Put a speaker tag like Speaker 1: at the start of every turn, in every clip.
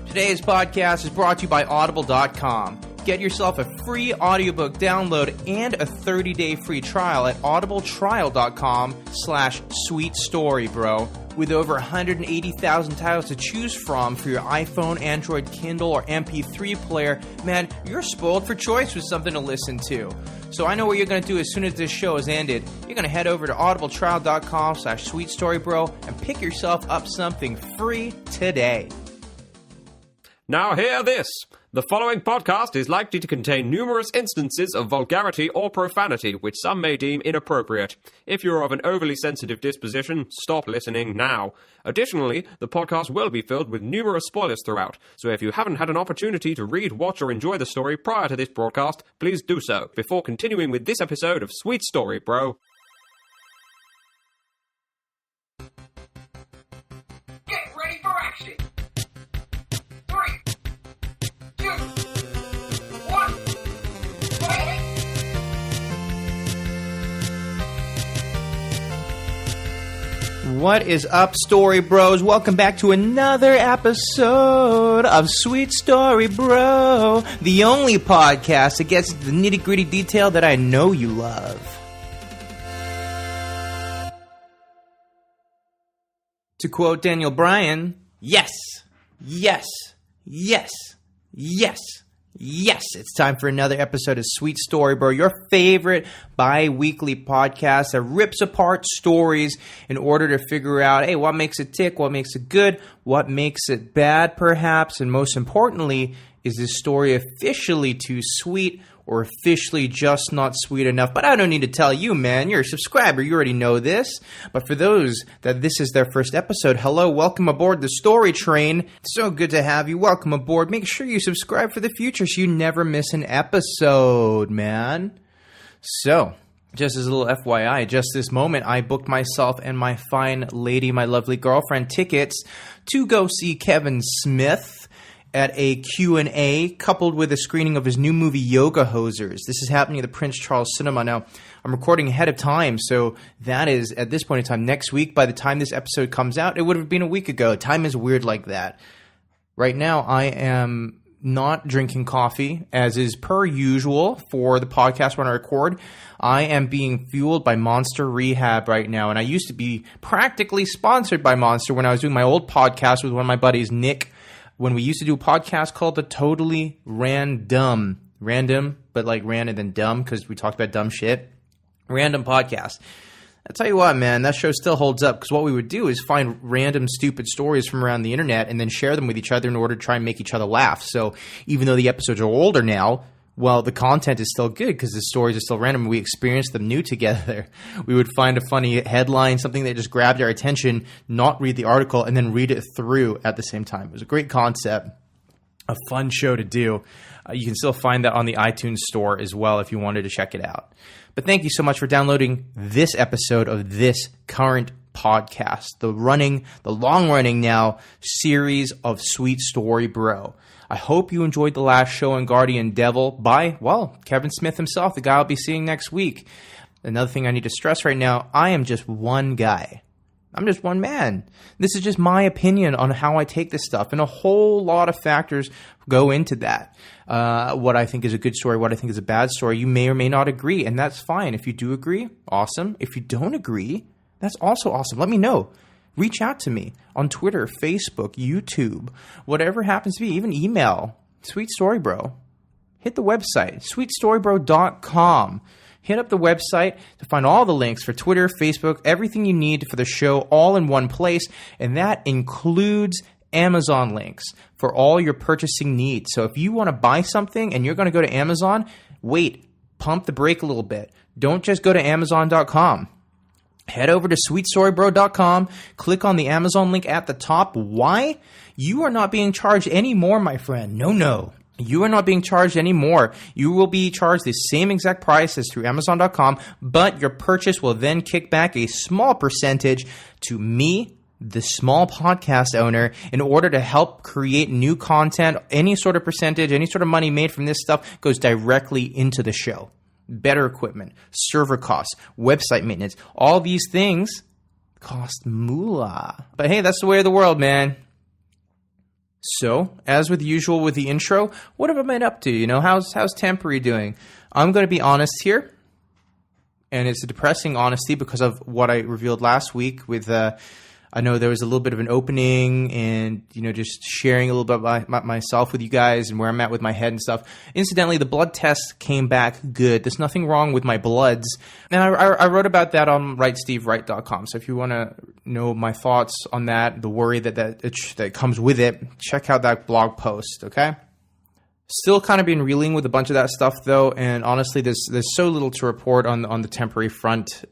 Speaker 1: Today's podcast is brought to you by Audible.com. Get yourself a free audiobook download and a 30-day free trial at audibletrial.com/sweetstorybro. With over 180,000 titles to choose from for your iPhone, Android, Kindle, or MP3 player, man, you're spoiled for choice with something to listen to. So I know what you're going to do as soon as this show is ended. You're going to head over to audibletrial.com/sweetstorybro and pick yourself up something free today.
Speaker 2: Now hear this. The following podcast is likely to contain numerous instances of vulgarity or profanity, which some may deem inappropriate. If you're of an overly sensitive disposition, stop listening now. Additionally, the podcast will be filled with numerous spoilers throughout, so if you haven't had an opportunity to read, watch, or enjoy the story prior to this broadcast, please do so, before continuing with this episode of Sweet Story, Bro.
Speaker 3: Get ready for action! 3, 2, 1, fight!
Speaker 1: What is up, Story Bros? Welcome back to another episode of Sweet Story Bro, the only podcast that gets the nitty-gritty detail that I know you love. To quote Daniel Bryan, yes, yes, yes, yes, yes. It's time for another episode of Sweet Story Bro, your favorite bi-weekly podcast that rips apart stories in order to figure out, hey, what makes it tick, what makes it good, what makes it bad perhaps, and most importantly, is this story officially too sweet or officially just not sweet enough? But I don't need to tell you, man. You're a subscriber. You already know this. But for those that this is their first episode, hello, welcome aboard the story train. So good to have you. Welcome aboard. Make sure you subscribe for the future so you never miss an episode, man. So, just as a little FYI, just this moment, I booked myself and my fine lady, my lovely girlfriend, tickets to go see Kevin Smith at a Q&A coupled with a screening of his new movie Yoga Hosers. This is happening at the Prince Charles Cinema. Now, I'm recording ahead of time, so that is, at this point in time, next week. By the time this episode comes out, it would have been a week ago. Time is weird like that. Right now, I am not drinking coffee, as is per usual for the podcast when I record. I am being fueled by Monster Rehab right now, and I used to be practically sponsored by Monster when I was doing my old podcast with one of my buddies, Nick, when we used to do a podcast called The Totally Random, but like random than dumb because we talked about dumb shit. Random podcast. I tell you what, man, that show still holds up because what we would do is find random stupid stories from around the internet and then share them with each other in order to try and make each other laugh. So even though the episodes are older now, well, the content is still good because the stories are still random. We experienced them new together. We would find a funny headline, something that just grabbed our attention, not read the article, and then read it through at the same time. It was a great concept, a fun show to do. You can still find that on the iTunes store as well if you wanted to check it out. But thank you so much for downloading this episode of this current podcast, the long-running now series of Sweet Story Bro. I hope you enjoyed the last show on Guardian Devil by, well, Kevin Smith himself, the guy I'll be seeing next week. Another thing I need to stress right now, I am just one guy. I'm just one man. This is just my opinion on how I take this stuff, and a whole lot of factors go into that. What I think is a good story, what I think is a bad story. You may or may not agree, and that's fine. If you do agree, awesome. If you don't agree, that's also awesome. Let me know. Reach out to me on Twitter, Facebook, YouTube, whatever happens to be, even email. Sweet Story Bro. Hit the website, sweetstorybro.com. Hit up the website to find all the links for Twitter, Facebook, everything you need for the show all in one place, and that includes Amazon links for all your purchasing needs. So if you want to buy something and you're going to go to Amazon, wait, pump the brake a little bit. Don't just go to Amazon.com. Head over to sweetstorybro.com, click on the Amazon link at the top. Why? You are not being charged any more, my friend. No. You are not being charged any more. You will be charged the same exact price as through Amazon.com, but your purchase will then kick back a small percentage to me, the small podcast owner, in order to help create new content. Any sort of percentage, any sort of money made from this stuff goes directly into the show. Better equipment, server costs, website maintenance, all these things cost moolah. But hey, that's the way of the world, man. So, as with usual with the intro, what have I been up to? You know, how's Temporary doing? I'm going to be honest here, and it's a depressing honesty because of what I revealed last week with, I know there was a little bit of an opening and, you know, just sharing a little bit about myself with you guys and where I'm at with my head and stuff. Incidentally, the blood test came back good. There's nothing wrong with my bloods. And I wrote about that on writestevewrite.com. So if you want to know my thoughts on that, the worry that comes with it, check out that blog post, okay? Still kind of been reeling with a bunch of that stuff, though, and honestly, there's so little to report on the Temporary front.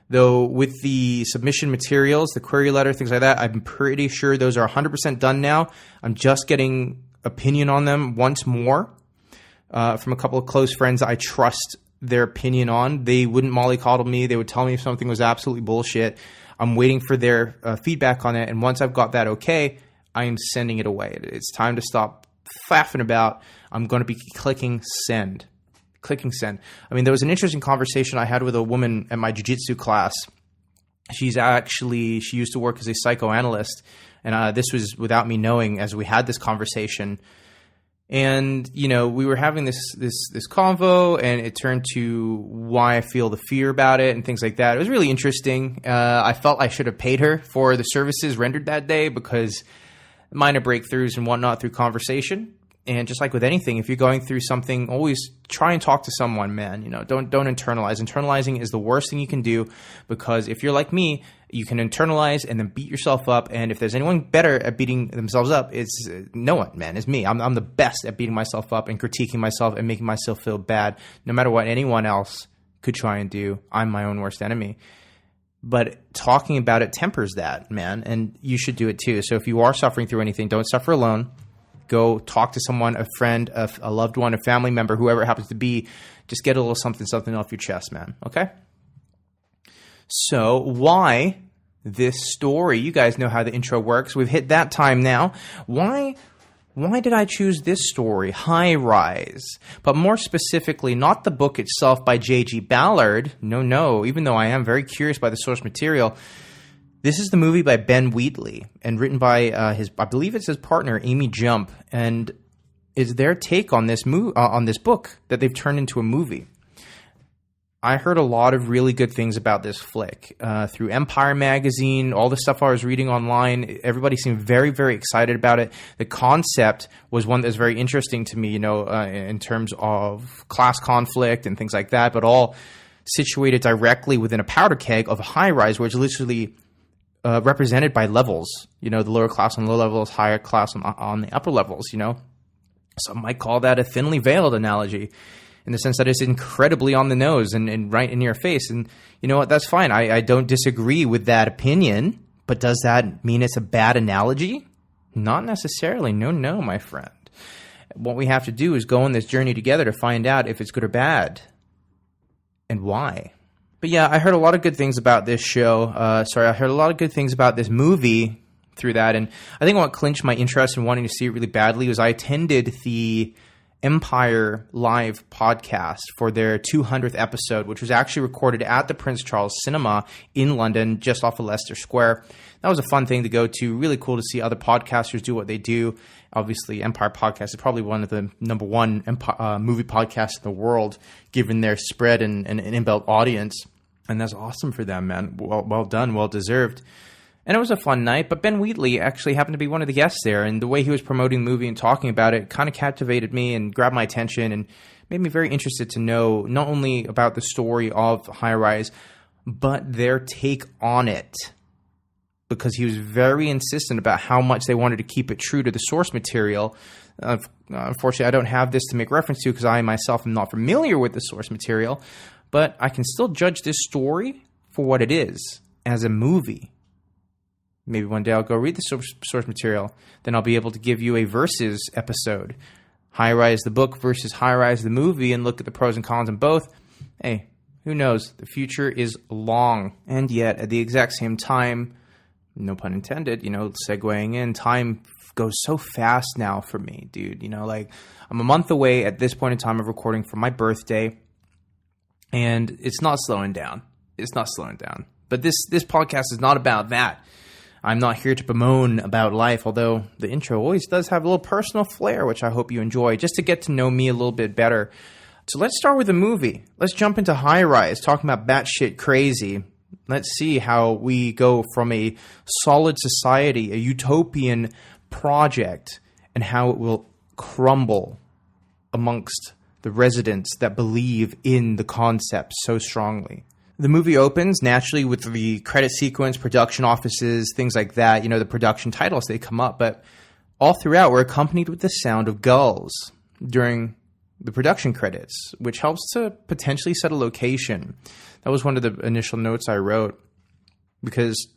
Speaker 1: Though with the submission materials, the query letter, things like that, I'm pretty sure those are 100% done now. I'm just getting opinion on them once more from a couple of close friends I trust their opinion on. They wouldn't mollycoddle me. They would tell me if something was absolutely bullshit. I'm waiting for their feedback on it, and once I've got that okay, I am sending it away. It's time to stop faffing about. I'm going to be clicking send. Clicking send. I mean, there was an interesting conversation I had with a woman at my jiu-jitsu class. She used to work as a psychoanalyst, and this was without me knowing as we had this conversation. And, you know, we were having this convo, and it turned to why I feel the fear about it and things like that. It was really interesting. I felt I should have paid her for the services rendered that day because minor breakthroughs and whatnot through conversation. And just like with anything, if you're going through something, always try and talk to someone, man. You know, don't internalize. Internalizing is the worst thing you can do because if you're like me, you can internalize and then beat yourself up. And if there's anyone better at beating themselves up, it's no one, man. It's me. I'm the best at beating myself up and critiquing myself and making myself feel bad. No matter what anyone else could try and do, I'm my own worst enemy. But talking about it tempers that, man. And you should do it too. So if you are suffering through anything, don't suffer alone. Go talk to someone, a friend, a loved one, a family member, whoever it happens to be. Just get a little something off your chest, man. Okay? So why this story? You guys know how the intro works. We've hit that time now. Why did I choose this story, High Rise? But more specifically, not the book itself by JG Ballard. No. Even though I am very curious by the source material. This is the movie by Ben Wheatley and written by I believe it's his partner, Amy Jump, and is their take on this on this book that they've turned into a movie. I heard a lot of really good things about this flick through Empire magazine, all the stuff I was reading online. Everybody seemed very, very excited about it. The concept was one that was very interesting to me, you know, in terms of class conflict and things like that, but all situated directly within a powder keg of a high rise, where it's literally represented by levels, you know, the lower class on low levels, higher class on the upper levels, you know. Some might call that a thinly veiled analogy in the sense that it's incredibly on the nose and right in your face. And you know what? That's fine. I don't disagree with that opinion, but does that mean it's a bad analogy? Not necessarily. No, my friend. What we have to do is go on this journey together to find out if it's good or bad and why. But yeah, I heard a lot of good things about this show. I heard a lot of good things about this movie through that. And I think what clinched my interest in wanting to see it really badly was I attended the Empire live podcast for their 200th episode, which was actually recorded at the Prince Charles Cinema in London, just off of Leicester Square. That was a fun thing to go to. Really cool to see other podcasters do what they do. Obviously, Empire Podcast is probably one of the number one movie podcasts in the world, given their spread and inbuilt audience. And that's awesome for them, man. Well done, well deserved. And it was a fun night, but Ben Wheatley actually happened to be one of the guests there, and the way he was promoting the movie and talking about it kind of captivated me and grabbed my attention and made me very interested to know not only about the story of High Rise, but their take on it. Because he was very insistent about how much they wanted to keep it true to the source material. Unfortunately, I don't have this to make reference to because I myself am not familiar with the source material, but I can still judge this story for what it is as a movie. Maybe one day I'll go read the source material. Then I'll be able to give you a versus episode. High Rise the book versus High Rise the movie and look at the pros and cons in both. Hey, who knows? The future is long. And yet, at the exact same time, no pun intended, you know, segueing in, time goes so fast now for me, dude. You know, like, I'm a month away at this point in time of recording for my birthday, and it's not slowing down. It's not slowing down. But this podcast is not about that. I'm not here to bemoan about life, although the intro always does have a little personal flair, which I hope you enjoy, just to get to know me a little bit better. So let's start with the movie. Let's jump into High Rise, talking about batshit crazy. Let's see how we go from a solid society, a utopian project, and how it will crumble amongst the residents that believe in the concept so strongly. The movie opens naturally with the credit sequence, production offices, things like that. You know, the production titles, they come up. But all throughout, we're accompanied with the sound of gulls during the production credits, which helps to potentially set a location. That was one of the initial notes I wrote. Because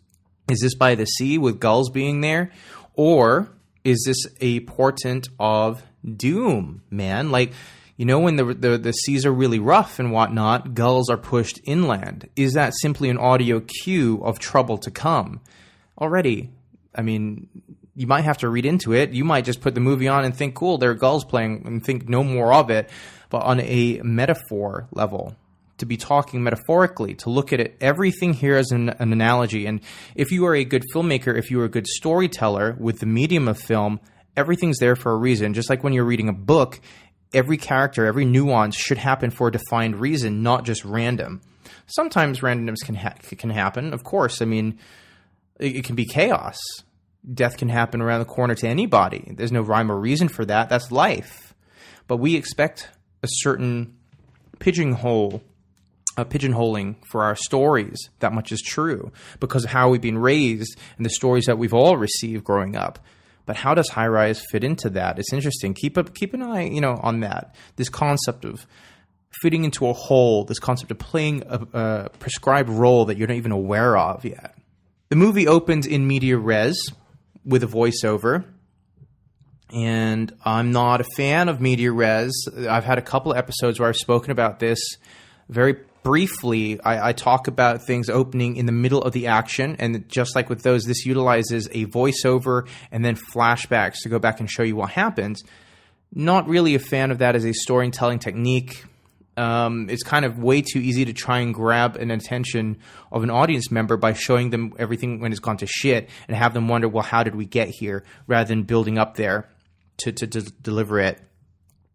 Speaker 1: is this by the sea with gulls being there? Or is this a portent of doom, man? Like, you know, when the seas are really rough and whatnot, gulls are pushed inland. Is that simply an audio cue of trouble to come? Already, I mean, you might have to read into it. You might just put the movie on and think, cool, there are gulls playing, and think no more of it. But on a metaphor level, to be talking metaphorically, to look at it, everything here as an analogy. And if you are a good filmmaker, if you are a good storyteller with the medium of film, everything's there for a reason. Just like when you're reading a book, every character, every nuance should happen for a defined reason, not just random. Sometimes randomness can happen, of course. I mean, it can be chaos. Death can happen around the corner to anybody. There's no rhyme or reason for that. That's life. But we expect a certain pigeonholing for our stories. That much is true because of how we've been raised and the stories that we've all received growing up. But how does High Rise fit into that? It's interesting. Keep an eye, on that. This concept of fitting into a hole, this concept of playing a prescribed role that you're not even aware of yet. The movie opens in media res with a voiceover. And I'm not a fan of media res. I've had a couple of episodes where I've spoken about this very briefly. I talk about things opening in the middle of the action, and just like with those, this utilizes a voiceover and then flashbacks to go back and show you what happens. Not really a fan of that as a storytelling technique. It's kind of way too easy to try and grab an attention of an audience member by showing them everything when it's gone to shit and have them wonder, well, how did we get here, rather than building up there to deliver it.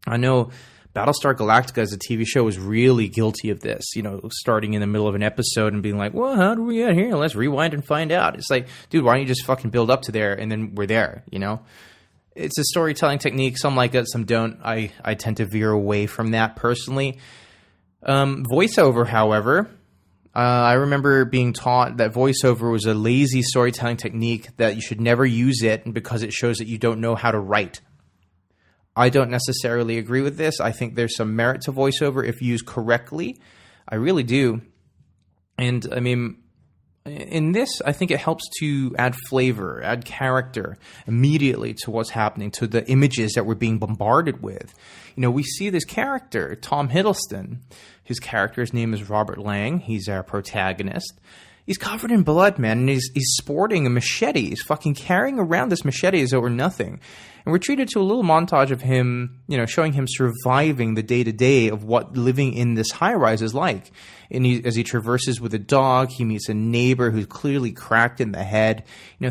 Speaker 1: I know Battlestar Galactica as a TV show was really guilty of this, starting in the middle of an episode and being like, well, how do we get here? Let's rewind and find out. It's like, dude, why don't you just fucking build up to there and then we're there, It's a storytelling technique. Some like it, some don't. I tend to veer away from that personally. Voiceover, however, I remember being taught that voiceover was a lazy storytelling technique, that you should never use it because it shows that you don't know how to write. I don't necessarily agree with this. I think there's some merit to voiceover if used correctly. I really do. And I mean, in this, I think it helps to add flavor, add character immediately to what's happening, to the images that we're being bombarded with. We see this character, Tom Hiddleston. His character's name is Robert Laing. He's our protagonist. He's covered in blood, man, and he's sporting a machete. He's fucking carrying around this machete as though we're nothing. And we're treated to a little montage of him, showing him surviving the day-to-day of what living in this high-rise is like. And as he traverses with a dog, he meets a neighbor who's clearly cracked in the head,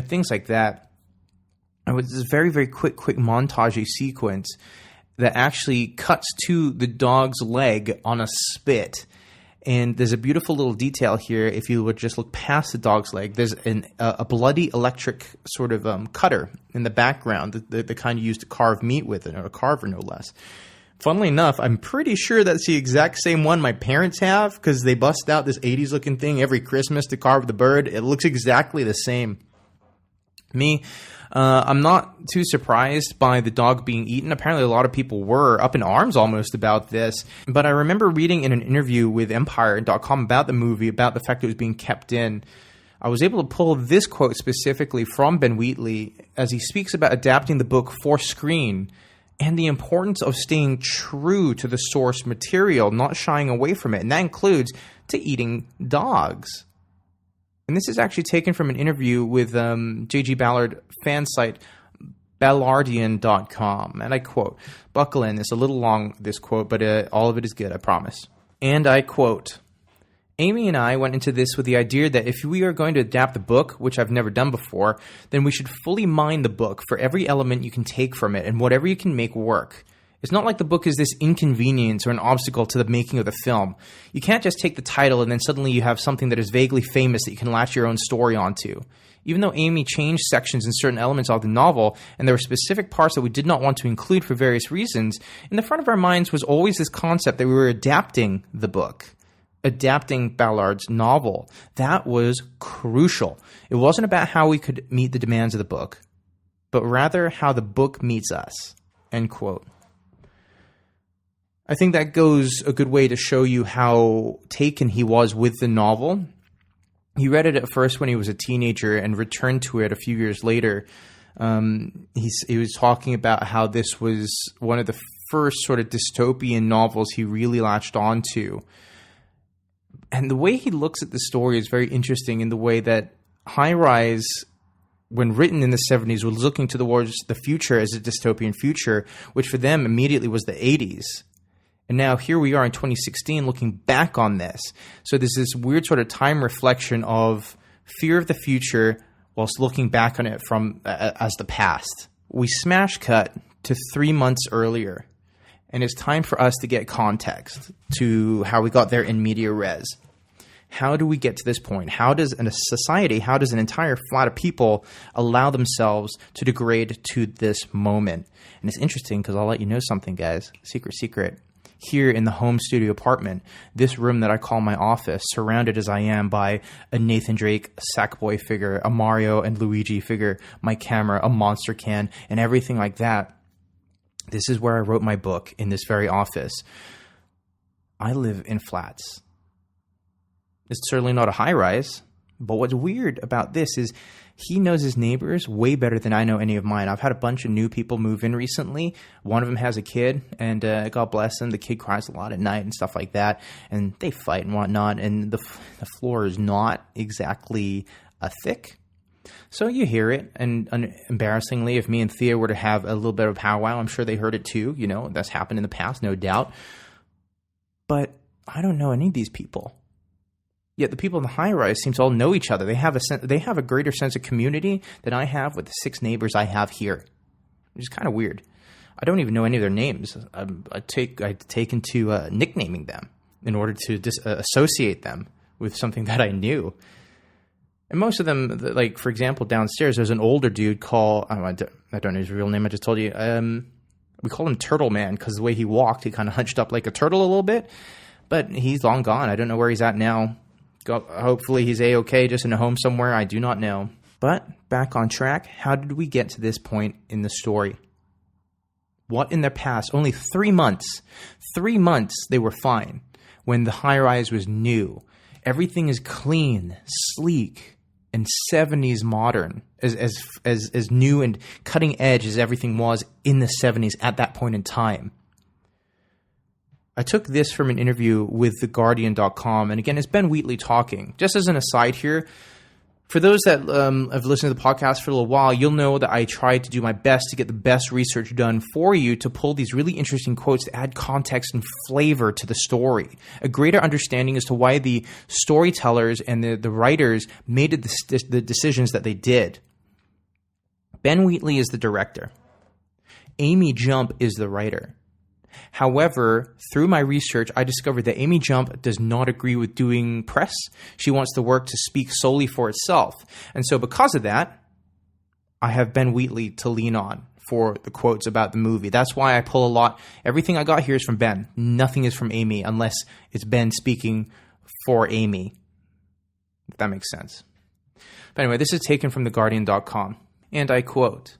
Speaker 1: things like that. And with this very, very quick montage sequence that actually cuts to the dog's leg on a spit. And there's a beautiful little detail here. If you would just look past the dog's leg, there's a bloody electric sort of cutter in the background, the kind you use to carve meat with, or a carver no less. Funnily enough, I'm pretty sure that's the exact same one my parents have, because they bust out this 80s looking thing every Christmas to carve the bird. It looks exactly the same. I'm not too surprised by the dog being eaten. Apparently a lot of people were up in arms almost about this. But I remember reading in an interview with Empire.com about the movie, about the fact that it was being kept in. I was able to pull this quote specifically from Ben Wheatley as he speaks about adapting the book for screen and the importance of staying true to the source material, not shying away from it. And that includes to eating dogs. And this is actually taken from an interview with JG Ballard fan site Ballardian.com. And I quote, buckle in, it's a little long, this quote, but all of it is good, I promise. And I quote, Amy and I went into this with the idea that if we are going to adapt the book, which I've never done before, then we should fully mine the book for every element you can take from it and whatever you can make work. It's not like the book is this inconvenience or an obstacle to the making of the film. You can't just take the title and then suddenly you have something that is vaguely famous that you can latch your own story onto. Even though Amy changed sections and certain elements of the novel, and there were specific parts that we did not want to include for various reasons, in the front of our minds was always this concept that we were adapting the book. Adapting Ballard's novel. That was crucial. It wasn't about how we could meet the demands of the book, but rather how the book meets us. End quote. I think that goes a good way to show you how taken he was with the novel. He read it at first when he was a teenager and returned to it a few years later. He was talking about how this was one of the first sort of dystopian novels he really latched onto. And the way he looks at the story is very interesting in the way that High Rise, when written in the 70s, was looking towards the future as a dystopian future, which for them immediately was the 80s. And now here we are in 2016 looking back on this. So there's this weird sort of time reflection of fear of the future whilst looking back on it from as the past. We smash cut to 3 months earlier. And it's time for us to get context to how we got there in media res. How do we get to this point? How does in a society, how does an entire flat of people allow themselves to degrade to this moment? And it's interesting because I'll let you know something, guys. Secret. Here in the home studio apartment, this room that I call my office, surrounded as I am by a Nathan Drake Sackboy figure, a Mario and Luigi figure, my camera, a monster can, and everything like that. This is where I wrote my book, in this very office. I live in flats. It's certainly not a high rise, but what's weird about this is he knows his neighbors way better than I know any of mine. I've had a bunch of new people move in recently. One of them has a kid, and God bless him, the kid cries a lot at night and stuff like that, and they fight and whatnot, and the floor is not exactly thick. So you hear it, and embarrassingly, if me and Thea were to have a little bit of powwow, I'm sure they heard it too. You know, that's happened in the past, no doubt. But I don't know any of these people. Yet the people in the high-rise seem to all know each other. They have a greater sense of community than I have with the 6 neighbors I have here, which is kind of weird. I don't even know any of their names. I've taken to nicknaming them in order to associate them with something that I knew. And most of them, like, for example, downstairs, there's an older dude called, I don't know his real name, I just told you. We call him Turtle Man because the way he walked, he kind of hunched up like a turtle a little bit. But he's long gone. I don't know where he's at now. Hopefully he's A-okay, just in a home somewhere. I do not know. But back on track, how did we get to this point in the story? What in their past? Only 3 months. 3 months they were fine when the high-rise was new. Everything is clean, sleek, and 70s modern, as new and cutting edge as everything was in the 70s at that point in time. I took this from an interview with TheGuardian.com, and again, it's Ben Wheatley talking. Just as an aside here, for those that have listened to the podcast for a little while, you'll know that I tried to do my best to get the best research done for you to pull these really interesting quotes to add context and flavor to the story. A greater understanding as to why the storytellers and the writers made the decisions that they did. Ben Wheatley is the director. Amy Jump is the writer. However, through my research, I discovered that Amy Jump does not agree with doing press. She wants the work to speak solely for itself. And so because of that, I have Ben Wheatley to lean on for the quotes about the movie. That's why I pull a lot. Everything I got here is from Ben. Nothing is from Amy unless it's Ben speaking for Amy. If that makes sense. But anyway, this is taken from TheGuardian.com. And I quote,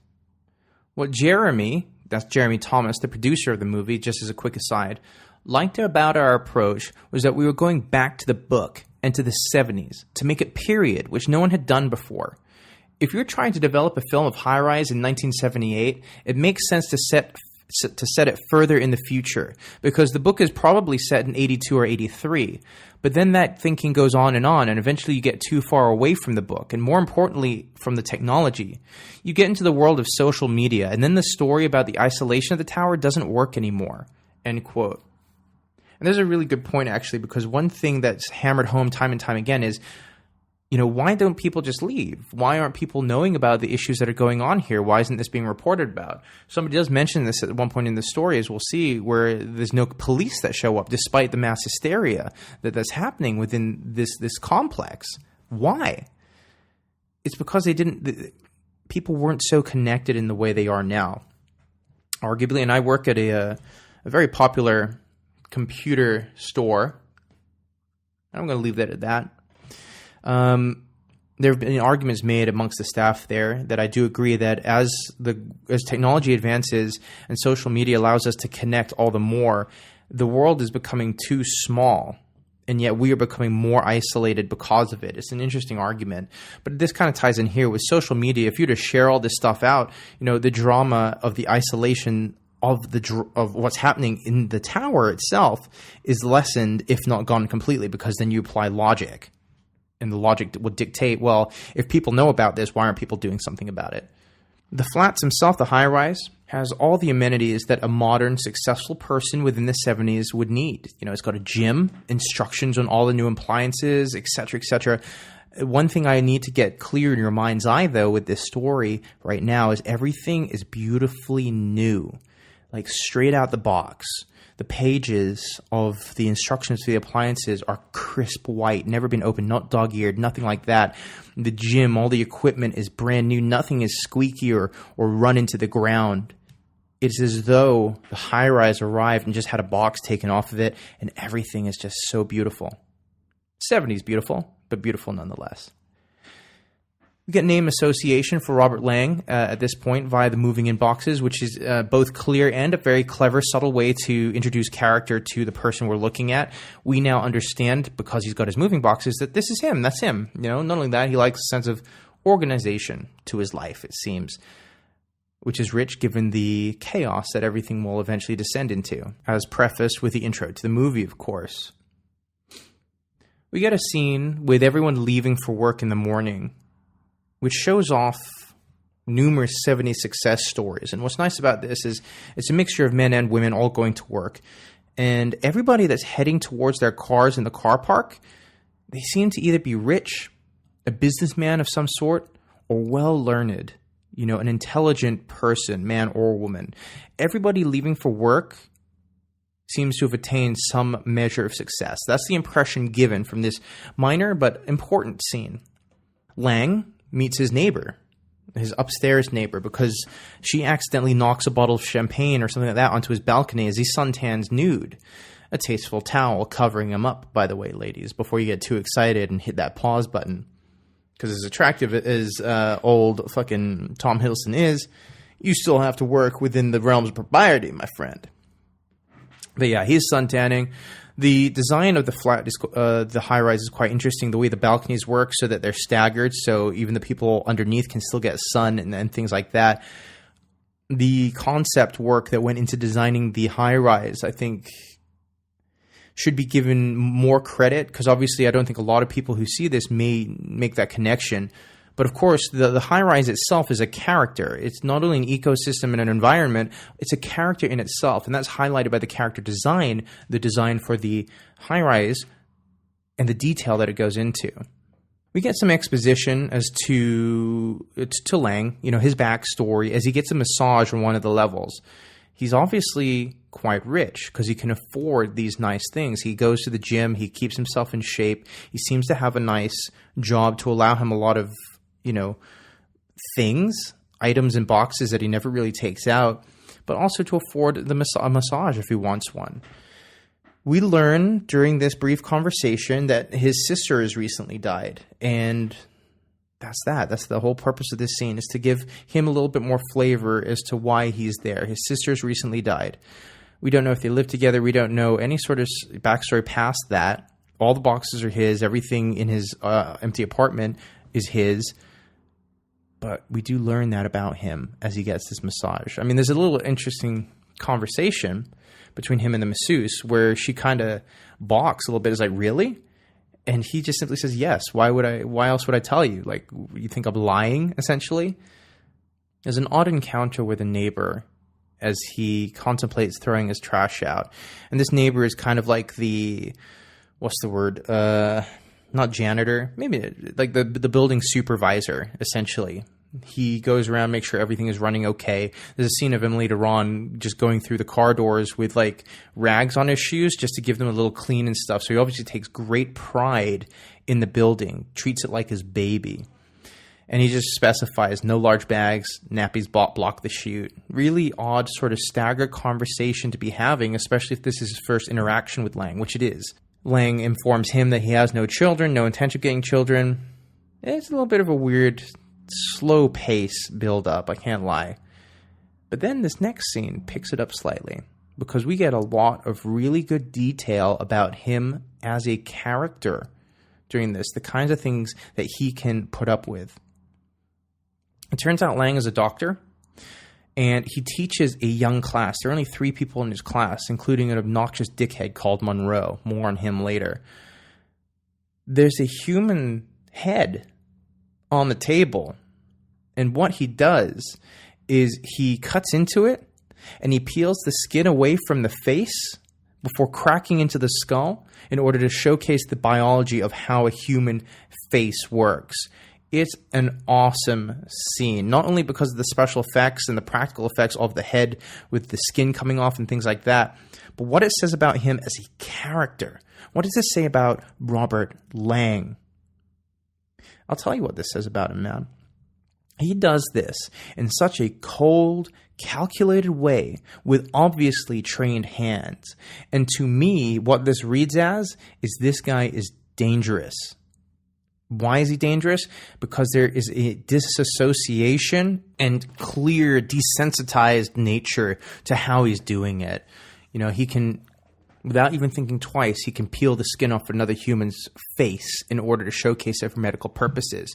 Speaker 1: "What Jeremy," that's Jeremy Thomas, the producer of the movie, just as a quick aside, liked about our approach was that we were going back to the book and to the 70s to make it period, which no one had done before. If you're trying to develop a film of High Rise in 1978, it makes sense to set it further in the future, because the book is probably set in 82 or 83. But then that thinking goes on, and eventually you get too far away from the book, and more importantly, from the technology. You get into the world of social media, and then the story about the isolation of the tower doesn't work anymore." End quote. And there's a really good point, actually, because one thing that's hammered home time and time again is, why don't people just leave? Why aren't people knowing about the issues that are going on here? Why isn't this being reported about? Somebody does mention this at one point in the story, as we'll see, where there's no police that show up despite the mass hysteria that's happening within this complex. Why? It's because people weren't so connected in the way they are now. Arguably, and I work at a very popular computer store. I'm going to leave that at that. There have been arguments made amongst the staff there that I do agree that as technology advances and social media allows us to connect all the more, the world is becoming too small, and yet we are becoming more isolated because of it. It's an interesting argument, but this kind of ties in here with social media. If you were to share all this stuff out, the drama of the isolation of what's happening in the tower itself is lessened, if not gone completely, because then you apply logic. And the logic would dictate, well, if people know about this, why aren't people doing something about it? The flats himself, the high-rise, has all the amenities that a modern, successful person within the 70s would need. It's got a gym, instructions on all the new appliances, etc., etc. One thing I need to get clear in your mind's eye, though, with this story right now is everything is beautifully new, like straight out the box. The pages of the instructions for the appliances are crisp white, never been opened, not dog-eared, nothing like that. The gym, all the equipment is brand new. Nothing is squeaky or run into the ground. It's as though the high-rise arrived and just had a box taken off of it, and everything is just so beautiful. 70s beautiful, but beautiful nonetheless. We get name association for Robert Laing at this point via the moving in boxes, which is both clear and a very clever, subtle way to introduce character to the person we're looking at. We now understand, because he's got his moving boxes, that this is him. That's him. Not only that, he likes a sense of organization to his life, it seems, which is rich given the chaos that everything will eventually descend into, as prefaced with the intro to the movie, of course. We get a scene with everyone leaving for work in the morning, which shows off numerous 70s success stories. And what's nice about this is it's a mixture of men and women all going to work. And everybody that's heading towards their cars in the car park, they seem to either be rich, a businessman of some sort, or well-learned, an intelligent person, man or woman. Everybody leaving for work seems to have attained some measure of success. That's the impression given from this minor but important scene. Laing meets his neighbor, his upstairs neighbor, because she accidentally knocks a bottle of champagne or something like that onto his balcony as he suntans nude. A tasteful towel covering him up, by the way, ladies, before you get too excited and hit that pause button. Because as attractive as old fucking Tom Hiddleston is, you still have to work within the realms of propriety, my friend. But yeah, he's suntanning. The design of the flat, the high-rise, is quite interesting. The way the balconies work so that they're staggered, so even the people underneath can still get sun and things like that. The concept work that went into designing the high-rise, I think, should be given more credit, because obviously I don't think a lot of people who see this may make that connection. But of course, the high-rise itself is a character. It's not only an ecosystem and an environment, it's a character in itself. And that's highlighted by the character design, the design for the high-rise, and the detail that it goes into. We get some exposition as to Laing, his backstory, as he gets a massage on one of the levels. He's obviously quite rich because he can afford these nice things. He goes to the gym. He keeps himself in shape. He seems to have a nice job to allow him a lot of things, items and boxes that he never really takes out, but also to afford a massage if he wants one. We learn during this brief conversation that his sister has recently died, and that's that. That's the whole purpose of this scene, is to give him a little bit more flavor as to why he's there. His sister's recently died. We don't know if they live together. We don't know any sort of backstory past that. All the boxes are his. Everything in his empty apartment is his. But we do learn that about him as he gets this massage. I mean, there's a little interesting conversation between him and the masseuse where she kind of balks a little bit. Is like, really? And he just simply says, yes. Why else would I tell you? Like, you think I'm lying, essentially? There's an odd encounter with a neighbor as he contemplates throwing his trash out. And this neighbor is kind of like the, what's the word? Not janitor, maybe like the building supervisor, essentially. He goes around, makes sure everything is running okay. There's a scene of him later on just going through the car doors with like rags on his shoes just to give them a little clean and stuff. So he obviously takes great pride in the building, treats it like his baby. And he just specifies no large bags, nappies block the chute. Really odd sort of staggered conversation to be having, especially if this is his first interaction with Laing, which it is. Laing informs him that he has no children, no intention of getting children. It's a little bit of a weird, slow pace build up, I can't lie. But then this next scene picks it up slightly, because we get a lot of really good detail about him as a character during this, the kinds of things that he can put up with. It turns out Laing is a doctor, and he teaches a young class. There are only 3 people in his class, including an obnoxious dickhead called Monroe. More on him later. There's a human head on the table, and what he does is he cuts into it, and he peels the skin away from the face before cracking into the skull in order to showcase the biology of how a human face works. It's an awesome scene, not only because of the special effects and the practical effects of the head with the skin coming off and things like that, but what it says about him as a character. What does this say about Robert Laing? I'll tell you what this says about him, man. He does this in such a cold, calculated way with obviously trained hands. And to me, what this reads as is this guy is dangerous. Why is he dangerous? Because there is a disassociation and clear desensitized nature to how he's doing it. You know, he can, without even thinking twice, he can peel the skin off another human's face in order to showcase it for medical purposes.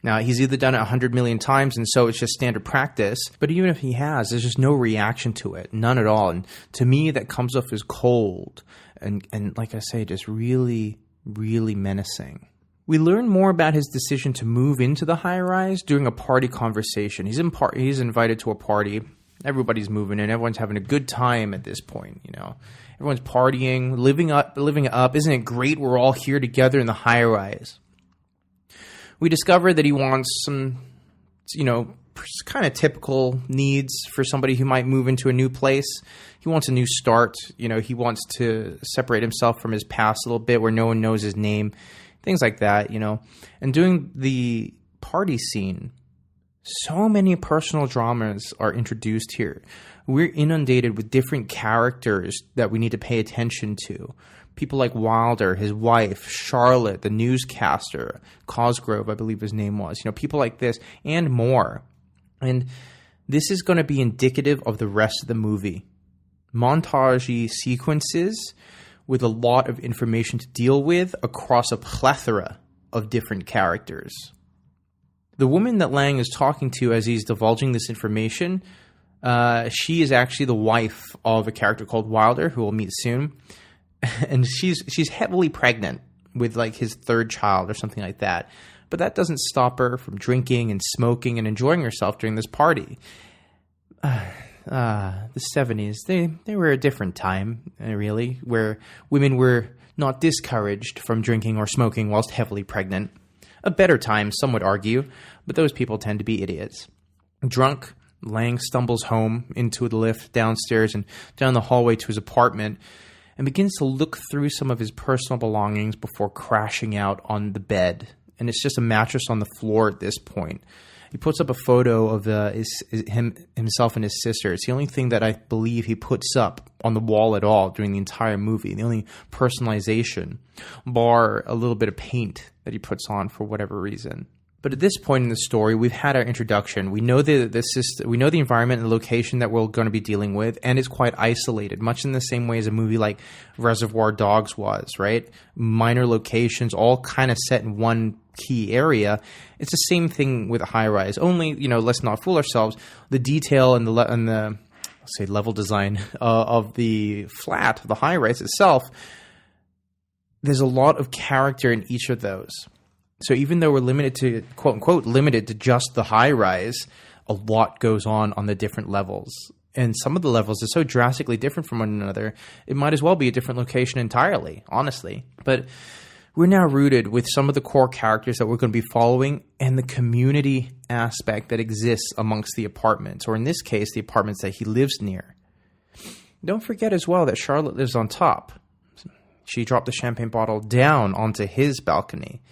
Speaker 1: Now, he's either done it 100 million times, and so it's just standard practice. But even if he has, there's just no reaction to it. None at all. And to me, that comes off as cold and like I say, just really, really menacing. We learn more about his decision to move into the high-rise during a party conversation. He's invited to a party. Everybody's moving in. Everyone's having a good time at this point, you know. Everyone's partying, living it up. Isn't it great we're all here together in the high-rise? We discover that he wants some, you know, kind of typical needs for somebody who might move into a new place. He wants a new start. You know, he wants to separate himself from his past a little bit where no one knows his name. Things like that, you know. And during the party scene, so many personal dramas are introduced here. We're inundated with different characters that we need to pay attention to. People like Wilder, his wife, Charlotte, the newscaster, Cosgrove, I believe his name was. You know, people like this and more. And this is going to be indicative of the rest of the movie. Montage-y sequences with a lot of information to deal with across a plethora of different characters. The woman that Laing is talking to as he's divulging this information, she is actually the wife of a character called Wilder, who we'll meet soon. And she's heavily pregnant with like his 3rd child or something like that. But that doesn't stop her from drinking and smoking and enjoying herself during this party. The 70s, they were a different time, really, where women were not discouraged from drinking or smoking whilst heavily pregnant. A better time, some would argue, but those people tend to be idiots. Drunk, Laing stumbles home into the lift downstairs and down the hallway to his apartment and begins to look through some of his personal belongings before crashing out on the bed. And it's just a mattress on the floor at this point. He puts up a photo of himself and his sister. It's the only thing that I believe he puts up on the wall at all during the entire movie. The only personalization, bar a little bit of paint that he puts on for whatever reason. But at this point in the story, we've had our introduction. We know we know the environment and the location that we're going to be dealing with, and it's quite isolated, much in the same way as a movie like Reservoir Dogs was, right? Minor locations, all kind of set in one key area. It's the same thing with a high-rise. Only, you know, let's not fool ourselves. The detail and the level design of the flat, the high-rise itself, there's a lot of character in each of those. So even though we're limited to, quote unquote, limited to just the high rise, a lot goes on the different levels. and some of the levels are so drastically different from one another, it might as well be a different location entirely, honestly. But we're now rooted with some of the core characters that we're going to be following and the community aspect that exists amongst the apartments, or in this case, the apartments that he lives near. Don't forget as well that Charlotte lives on top. She dropped the champagne bottle down onto his balcony.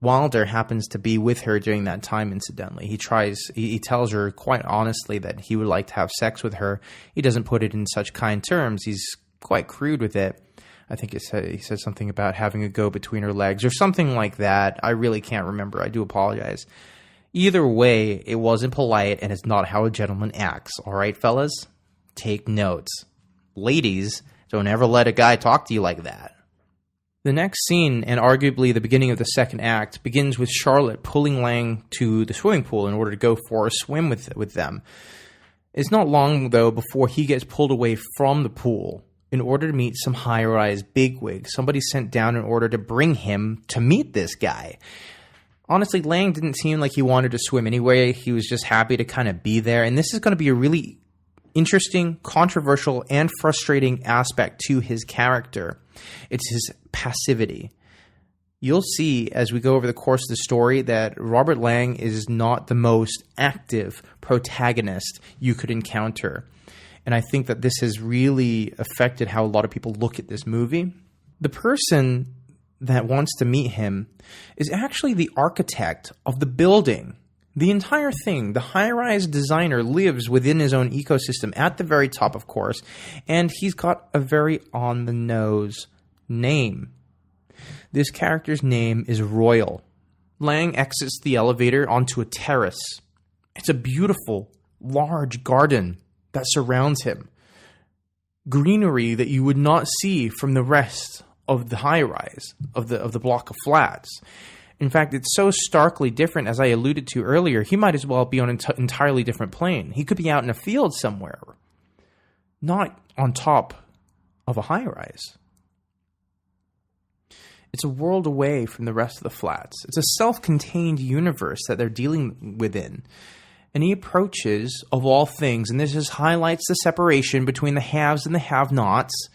Speaker 1: Wilder happens to be with her during that time, incidentally. He tells her quite honestly that he would like to have sex with her. He doesn't put it in such kind terms. He's quite crude with it. I think he said something about having a go between her legs or something like that. I really can't remember. I do apologize. Either way, it wasn't polite, and it's not how a gentleman acts. All right, fellas? Take notes. Ladies, don't ever let a guy talk to you like that. The next scene, and arguably the beginning of the second act, begins with Charlotte pulling Laing to the swimming pool in order to go for a swim with them. It's not long, though, before he gets pulled away from the pool in order to meet some high-rise bigwig. Somebody sent down in order to bring him to meet this guy. Honestly, Laing didn't seem like he wanted to swim anyway. He was just happy to kind of be there. And this is going to be a really interesting, controversial, and frustrating aspect to his character. It's his passivity. You'll see as we go over the course of the story that Robert Laing is not the most active protagonist you could encounter. And I think that this has really affected how a lot of people look at this movie. The person that wants to meet him is actually the architect of the building. The entire thing, the high-rise designer lives within his own ecosystem at the very top, of course, and he's got a very on-the-nose name. This character's name is Royal. Laing exits the elevator onto a terrace. It's a beautiful, large garden that surrounds him. Greenery that you would not see from the rest of the high-rise, of the block of flats. In fact, it's so starkly different, as I alluded to earlier, he might as well be on an entirely different plane. He could be out in a field somewhere, not on top of a high-rise. It's a world away from the rest of the flats. It's a self-contained universe that they're dealing within. And he approaches, of all things, and this just highlights the separation between the haves and the have-nots,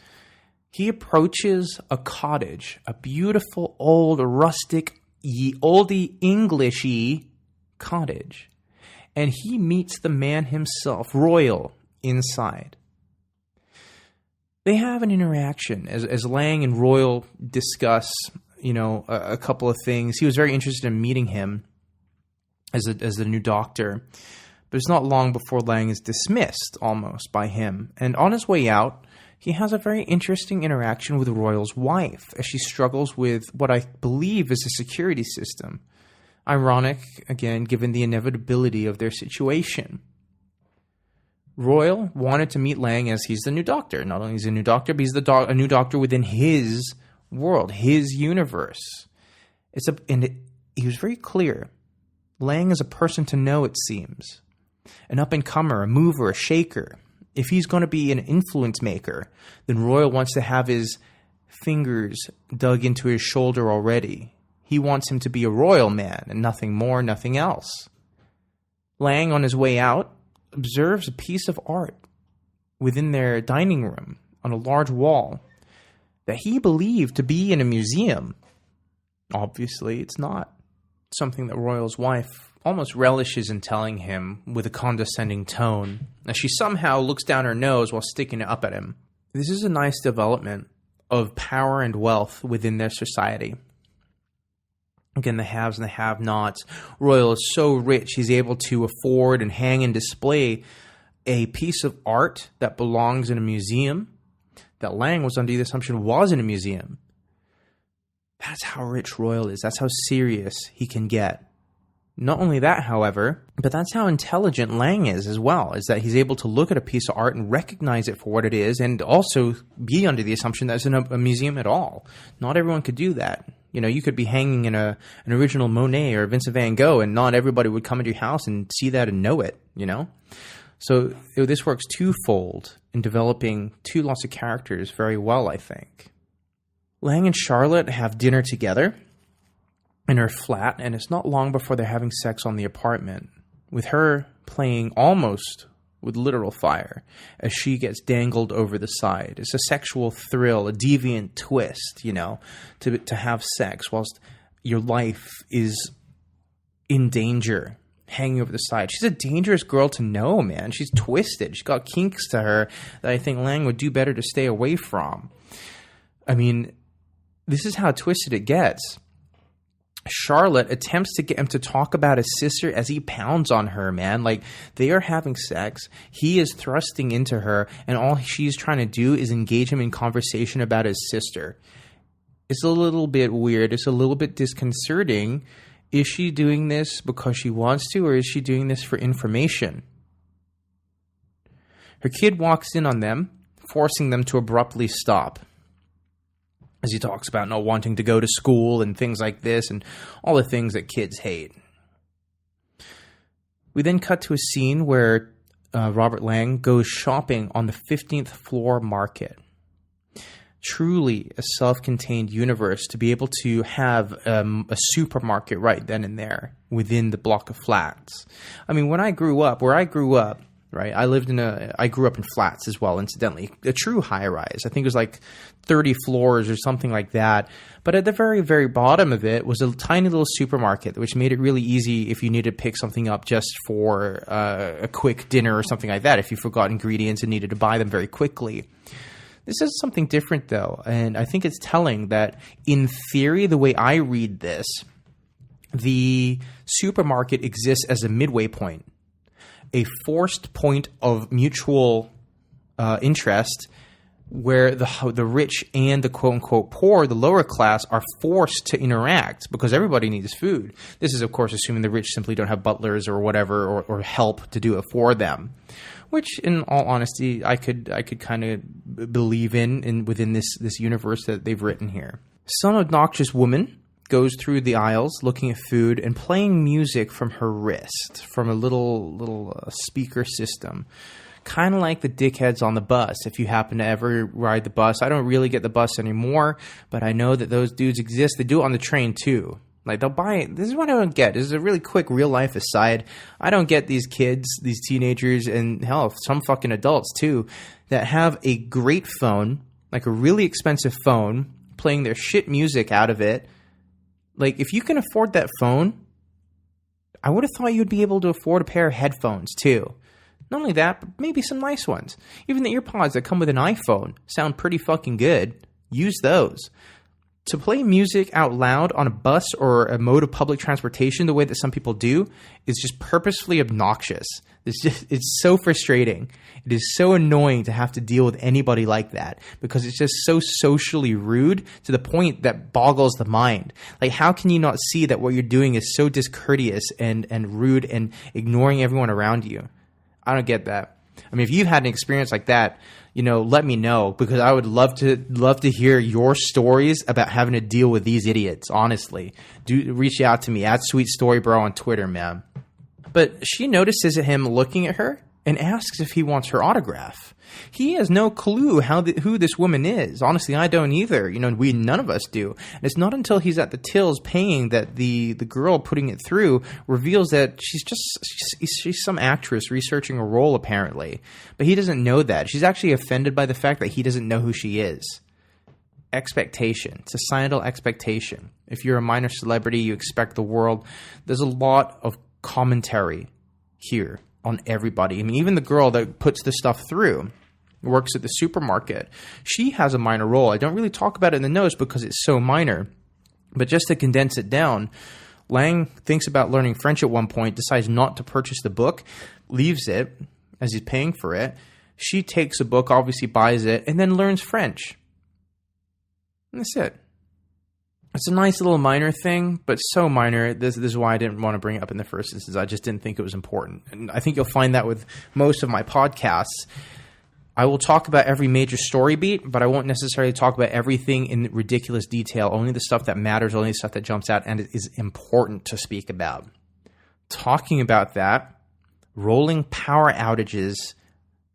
Speaker 1: he approaches a cottage, a beautiful, old, rustic, oldie Englishy cottage, and he meets the man himself, Royal, inside. They have an interaction as Laing and Royal discuss, a couple of things. He was very interested in meeting him as the new doctor, but it's not long before Laing is dismissed almost by him. And on his way out, he has a very interesting interaction with Royal's wife as she struggles with what I believe is a security system. Ironic, again, given the inevitability of their situation. Royal wanted to meet Laing as he's the new doctor. Not only is he a new doctor, but he's a new doctor within his world, his universe. He was very clear. Laing is a person to know, it seems. An up-and-comer, a mover, a shaker. If he's going to be an influence maker, then Royal wants to have his fingers dug into his shoulder already. He wants him to be a royal man and nothing more, nothing else. Laing, on his way out, observes a piece of art within their dining room on a large wall that he believed to be in a museum. Obviously, it's not. Something that Royal's wife almost relishes in telling him with a condescending tone, as she somehow looks down her nose while sticking it up at him. This is a nice development of power and wealth within their society. Again, the haves and the have-nots. Royal is so rich, he's able to afford and hang and display a piece of art that belongs in a museum, that Laing was under the assumption was in a museum. That's how rich Royal is. That's how serious he can get. Not only that, however, but that's how intelligent Laing is as well, is that he's able to look at a piece of art and recognize it for what it is, and also be under the assumption that it's in a museum at all. Not everyone could do that. You could be hanging in an original Monet or Vincent van Gogh, and not everybody would come into your house and see that and know it, So this works twofold in developing two lots of characters very well, I think. Laing and Charlotte have dinner together in her flat, and it's not long before they're having sex on the apartment, with her playing almost with literal fire as she gets dangled over the side. It's a sexual thrill, a deviant twist, to have sex whilst your life is in danger, hanging over the side. She's a dangerous girl to know, man. She's twisted. She's got kinks to her that I think Laing would do better to stay away from. I mean, this is how twisted it gets. Charlotte attempts to get him to talk about his sister as he pounds on her, man. Like, they are having sex. He is thrusting into her, and all she's trying to do is engage him in conversation about his sister. It's a little bit weird. It's a little bit disconcerting. Is she doing this because she wants to, or is she doing this for information? Her kid walks in on them, forcing them to abruptly stop, as he talks about not wanting to go to school and things like this and all the things that kids hate. We then cut to a scene where Robert Laing goes shopping on the 15th floor market. Truly a self-contained universe to be able to have a supermarket right then and there within the block of flats. I mean, where I grew up, right? I grew up in flats as well, incidentally. A true high-rise. I think it was like 30 floors or something like that. But at the very, very bottom of it was a tiny little supermarket, which made it really easy if you needed to pick something up just for a quick dinner or something like that, if you forgot ingredients and needed to buy them very quickly. This is something different, though, and I think it's telling that, in theory, the way I read this, the supermarket exists as a midway point, a forced point of mutual interest where the rich and the quote-unquote poor, the lower class, are forced to interact because everybody needs food. This is, of course, assuming the rich simply don't have butlers or whatever or help to do it for them, which, in all honesty, I could kind of believe in within this universe that they've written here. Some obnoxious woman goes through the aisles looking at food and playing music from her wrist, from a little speaker system. Kind of like the dickheads on the bus, if you happen to ever ride the bus. I don't really get the bus anymore, but I know that those dudes exist. They do it on the train, too. Like, they'll buy it. This is what I don't get. This is a really quick real-life aside. I don't get these kids, these teenagers, and hell, some fucking adults, too, that have a great phone, like a really expensive phone, playing their shit music out of it. Like, if you can afford that phone, I would have thought you'd be able to afford a pair of headphones, too. Not only that, but maybe some nice ones. Even the earpods that come with an iPhone sound pretty fucking good. Use those. To play music out loud on a bus or a mode of public transportation the way that some people do is just purposefully obnoxious. It's so frustrating. It is so annoying to have to deal with anybody like that because it's just so socially rude to the point that boggles the mind. Like, how can you not see that what you're doing is so discourteous and rude and ignoring everyone around you? I don't get that. I mean, if you've had an experience like that, let me know, because I would love to hear your stories about having to deal with these idiots, honestly. Do reach out to me at sweetstorybro on Twitter, man. But she notices him looking at her and asks if he wants her autograph. He has no clue who this woman is. Honestly, I don't either. None of us do. And it's not until he's at the tills paying that the girl putting it through reveals that she's some actress researching a role, apparently. But he doesn't know that. She's actually offended by the fact that he doesn't know who she is. Expectation, societal expectation. If you're a minor celebrity, you expect the world. There's a lot of commentary here on everybody. I mean, even the girl that puts the stuff through, works at the supermarket, she has a minor role. I don't really talk about it in the notes because it's so minor, but just to condense it down, Laing thinks about learning French at one point, decides not to purchase the book, leaves it as he's paying for it. She takes a book, obviously buys it, and then learns French. And that's it. It's a nice little minor thing, but so minor. This is why I didn't want to bring it up in the first instance. I just didn't think it was important. And I think you'll find that with most of my podcasts. I will talk about every major story beat, but I won't necessarily talk about everything in ridiculous detail. Only the stuff that matters, only the stuff that jumps out and is important to speak about. Talking about that, rolling power outages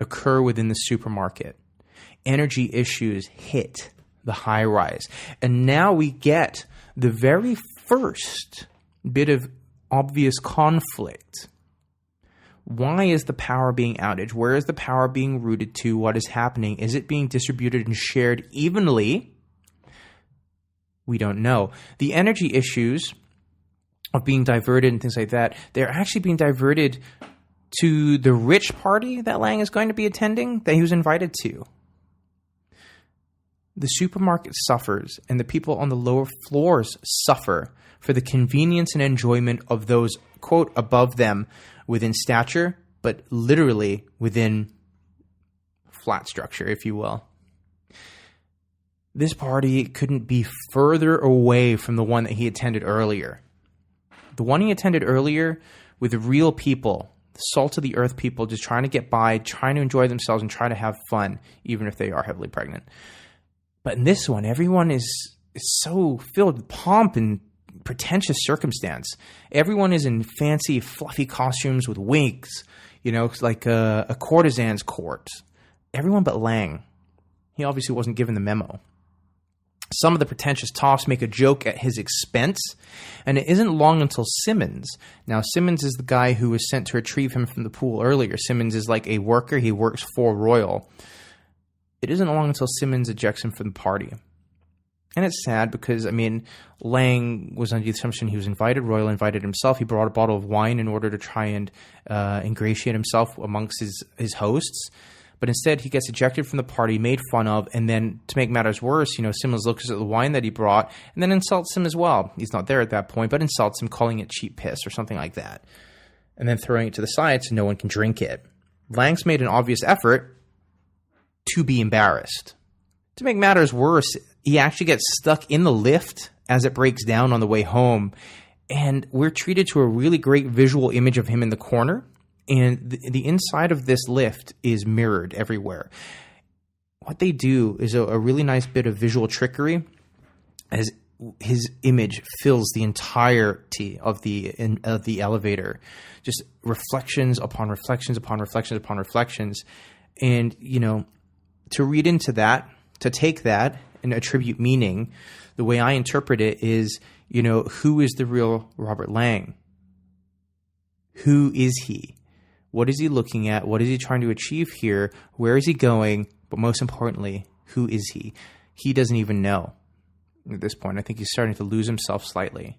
Speaker 1: occur within the supermarket. Energy issues hit the high rise. And now we get the very first bit of obvious conflict Why is the power being outed? Where is the power being routed to? What is happening? Is it being distributed and shared evenly? We don't know. The energy issues of being diverted and things like that, they're actually being diverted to the rich party that Laing is going to be attending, that he was invited to. The supermarket suffers, and the people on the lower floors suffer for the convenience and enjoyment of those, quote, above them within stature, but literally within flat structure, if you will. This party couldn't be further away from the one that he attended earlier. The one he attended earlier with real people, the salt of the earth people, just trying to get by, trying to enjoy themselves and try to have fun, even if they are heavily pregnant. But in this one, everyone is so filled with pomp and pretentious circumstance. Everyone is in fancy, fluffy costumes with wigs, like a courtesan's court. Everyone but Laing. He obviously wasn't given the memo. Some of the pretentious toffs make a joke at his expense, and it isn't long until Simmons. Now, Simmons is the guy who was sent to retrieve him from the pool earlier. Simmons is like a worker. He works for Royal. It isn't long until Simmons ejects him from the party. And it's sad because, Laing was under the assumption he was invited. Royal invited himself. He brought a bottle of wine in order to try and ingratiate himself amongst his hosts. But instead, he gets ejected from the party, made fun of, and then, to make matters worse, Simmons looks at the wine that he brought and then insults him as well. He's not there at that point, but insults him, calling it cheap piss or something like that. And then throwing it to the side so no one can drink it. Laing's made an obvious effort to be embarrassed. To make matters worse, he actually gets stuck in the lift as it breaks down on the way home. And we're treated to a really great visual image of him in the corner. And the inside of this lift is mirrored everywhere. What they do is a really nice bit of visual trickery as his image fills the entirety of the elevator. Just reflections upon reflections upon reflections upon reflections. And, to read into that, to take that and attribute meaning, the way I interpret it is, who is the real Robert Laing? Who is he? What is he looking at? What is he trying to achieve here? Where is he going? But most importantly, who is he? He doesn't even know at this point. I think he's starting to lose himself slightly.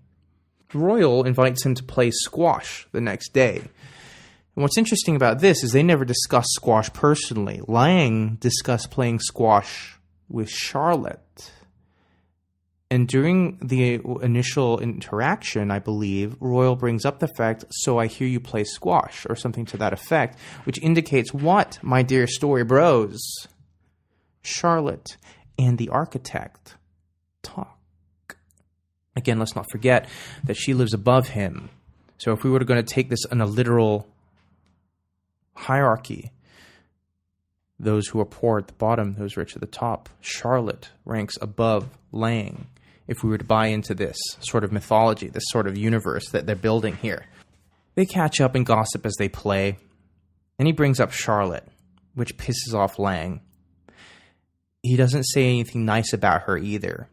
Speaker 1: Royal invites him to play squash the next day. And what's interesting about this is they never discuss squash personally. Laing discussed playing squash with Charlotte. And during the initial interaction, I believe, Royal brings up the fact, so I hear you play squash, or something to that effect, which indicates what, my dear story bros? Charlotte and the architect talk. Again, let's not forget that she lives above him. So if we were going to take this in a literal hierarchy, those who are poor at the bottom, those rich at the top, Charlotte ranks above Laing. If we were to buy into this sort of mythology, this sort of universe that they're building here. They catch up and gossip as they play, and he brings up Charlotte, which pisses off Laing. He doesn't say anything nice about her either.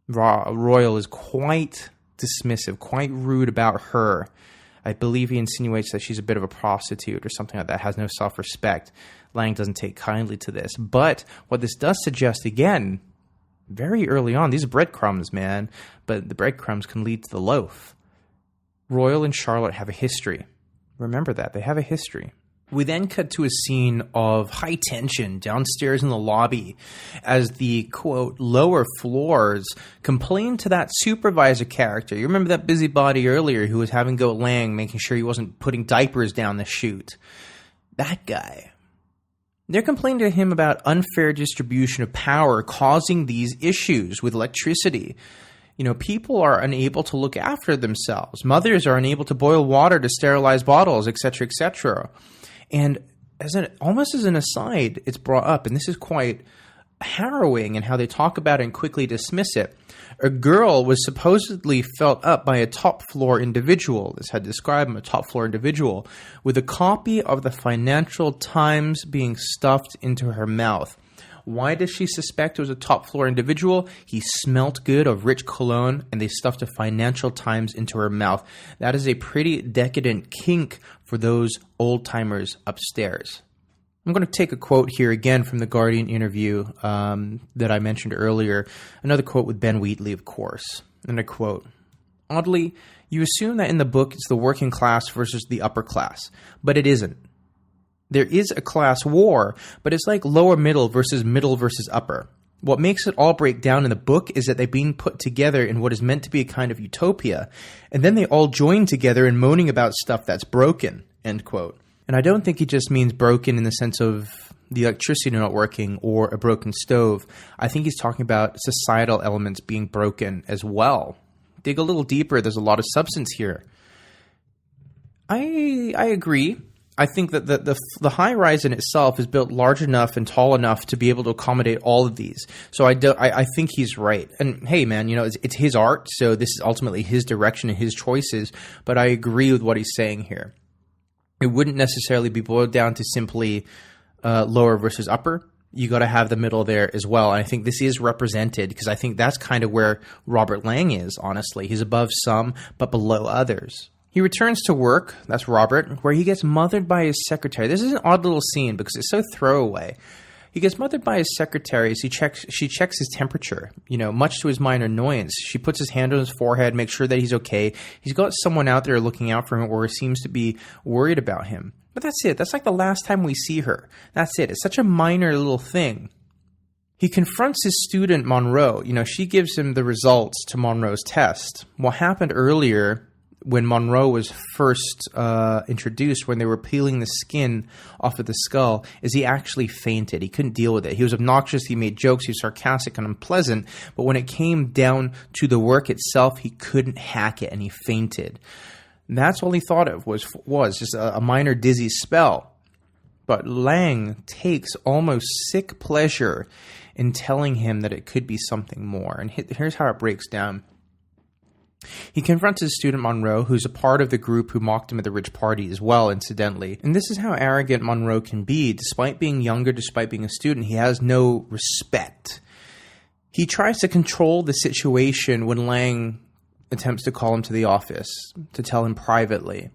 Speaker 1: Royal is quite dismissive, quite rude about her. I believe he insinuates that she's a bit of a prostitute or something like that, has no self-respect. Laing doesn't take kindly to this. But what this does suggest, again, very early on, these are breadcrumbs, man, but the breadcrumbs can lead to the loaf. Royal and Charlotte have a history. Remember that. They have a history. We then cut to a scene of high tension downstairs in the lobby as the, quote, lower floors complain to that supervisor character. You remember that busybody earlier who was having go at Laing, making sure he wasn't putting diapers down the chute? That guy. They're complaining to him about unfair distribution of power causing these issues with electricity. People are unable to look after themselves. Mothers are unable to boil water to sterilize bottles, etc., etc. And almost as an aside, it's brought up, and this is quite harrowing in how they talk about it and quickly dismiss it. A girl was supposedly felt up by a top-floor individual, this had described him, a top-floor individual, with a copy of the Financial Times being stuffed into her mouth. Why does she suspect it was a top-floor individual? He smelt good of rich cologne, and they stuffed a Financial Times into her mouth. That is a pretty decadent kink for those old-timers upstairs. I'm going to take a quote here again from the Guardian interview that I mentioned earlier. Another quote with Ben Wheatley, of course. And I quote, "Oddly, you assume that in the book it's the working class versus the upper class, but it isn't. There is a class war, but it's like lower middle versus upper. What makes it all break down in the book is that they're being put together in what is meant to be a kind of utopia, and then they all join together in moaning about stuff that's broken," end quote. And I don't think he just means broken in the sense of the electricity not working or a broken stove. I think he's talking about societal elements being broken as well. Dig a little deeper, there's a lot of substance here. I agree. I think that the high rise in itself is built large enough and tall enough to be able to accommodate all of these. So I think he's right. And hey, man, it's his art, so this is ultimately his direction and his choices. But I agree with what he's saying here. It wouldn't necessarily be boiled down to simply lower versus upper. You got to have the middle there as well. And I think this is represented because I think that's kind of where Robert Laing is, honestly. He's above some, but below others. He returns to work, that's Robert, where he gets mothered by his secretary. This is an odd little scene because it's so throwaway. He gets mothered by his secretary as she checks his temperature, much to his minor annoyance. She puts his hand on his forehead, makes sure that he's okay. He's got someone out there looking out for him or seems to be worried about him. But that's it. That's like the last time we see her. That's it. It's such a minor little thing. He confronts his student, Monroe. She gives him the results to Monroe's test. What happened earlier when Monroe was first introduced, when they were peeling the skin off of the skull, is he actually fainted. He couldn't deal with it. He was obnoxious, he made jokes, he was sarcastic and unpleasant, but when it came down to the work itself, he couldn't hack it and he fainted. And that's all he thought of was just a minor dizzy spell. But Laing takes almost sick pleasure in telling him that it could be something more. And here's how it breaks down. He confronts his student Monroe, who's a part of the group who mocked him at the rich party as well, incidentally. And this is how arrogant Monroe can be. Despite being younger, despite being a student, he has no respect. He tries to control the situation when Laing attempts to call him to the office to tell him privately.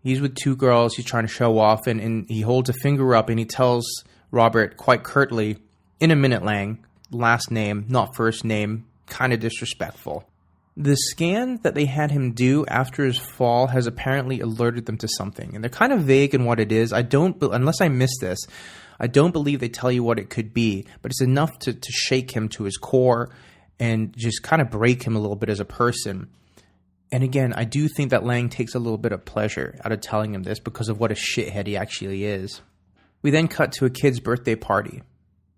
Speaker 1: He's with two girls, he's trying to show off, and he holds a finger up and he tells Robert quite curtly, "In a minute, Laing, last name, not first name, kind of disrespectful." The scan that they had him do after his fall has apparently alerted them to something, and they're kind of vague in what it is. Unless I missed this, I don't believe they tell you what it could be, but it's enough to shake him to his core and just kind of break him a little bit as a person. And again, I do think that Laing takes a little bit of pleasure out of telling him this because of what a shithead he actually is. We then cut to a kid's birthday party,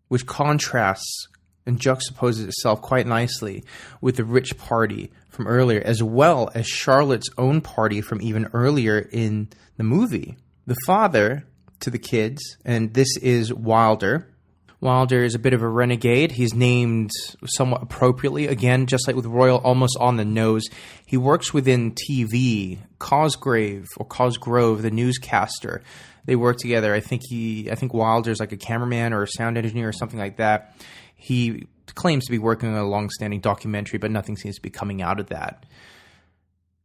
Speaker 1: which contrasts and juxtaposes itself quite nicely with the rich party from earlier, as well as Charlotte's own party from even earlier in the movie. The father to the kids, and this is Wilder. Wilder is a bit of a renegade. He's named somewhat appropriately, again, just like with Royal, almost on the nose. He works within TV. Cosgrove, the newscaster, they work together. I think Wilder's like a cameraman or a sound engineer or something like that. He claims to be working on a long-standing documentary, but nothing seems to be coming out of that.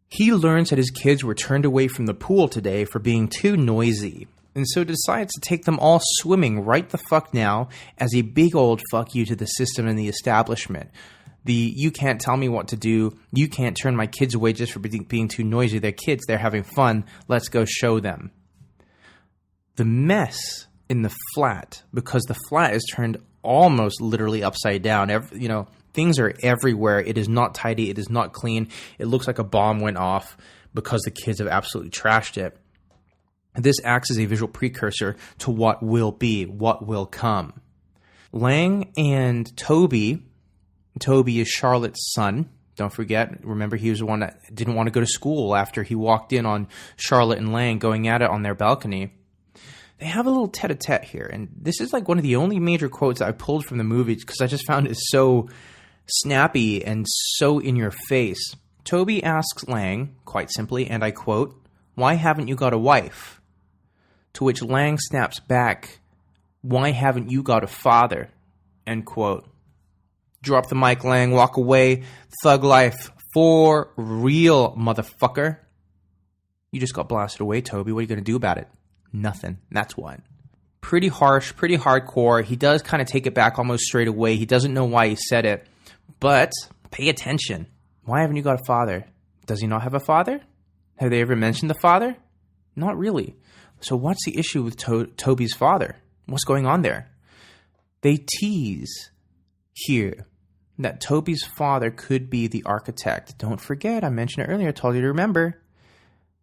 Speaker 1: He learns that his kids were turned away from the pool today for being too noisy, and so decides to take them all swimming right the fuck now as a big old fuck you to the system and the establishment. You can't tell me what to do, you can't turn my kids away just for being too noisy. They're kids, they're having fun, let's go show them. The mess in the flat, because the flat is turned almost literally upside down. Things are everywhere. It is not tidy. It is not clean. It looks like a bomb went off because the kids have absolutely trashed it. This acts as a visual precursor to what will be, what will come. Laing and Toby is Charlotte's son. Don't forget, remember he was the one that didn't want to go to school after he walked in on Charlotte and Laing going at it on their balcony. they have a little tete-a-tete here. And this is like one of the only major quotes I pulled from the movie because I just found it so snappy and so in your face. Toby asks Laing, quite simply, and I quote, "Why haven't you got a wife?" To which Laing snaps back, "Why haven't you got a father?" End quote. Drop the mic, Laing, walk away. Thug life for real, motherfucker. You just got blasted away, Toby. What are you going to do about it? Nothing. That's what. Pretty harsh, pretty hardcore. He does kind of take it back almost straight away. He doesn't know why he said it. But pay attention. Why haven't you got a father? Does he not have a father? Have they ever mentioned the father? Not really. So what's the issue with Toby's father? What's going on there? They tease here that Toby's father could be the architect. Don't forget, I mentioned it earlier, I told you to remember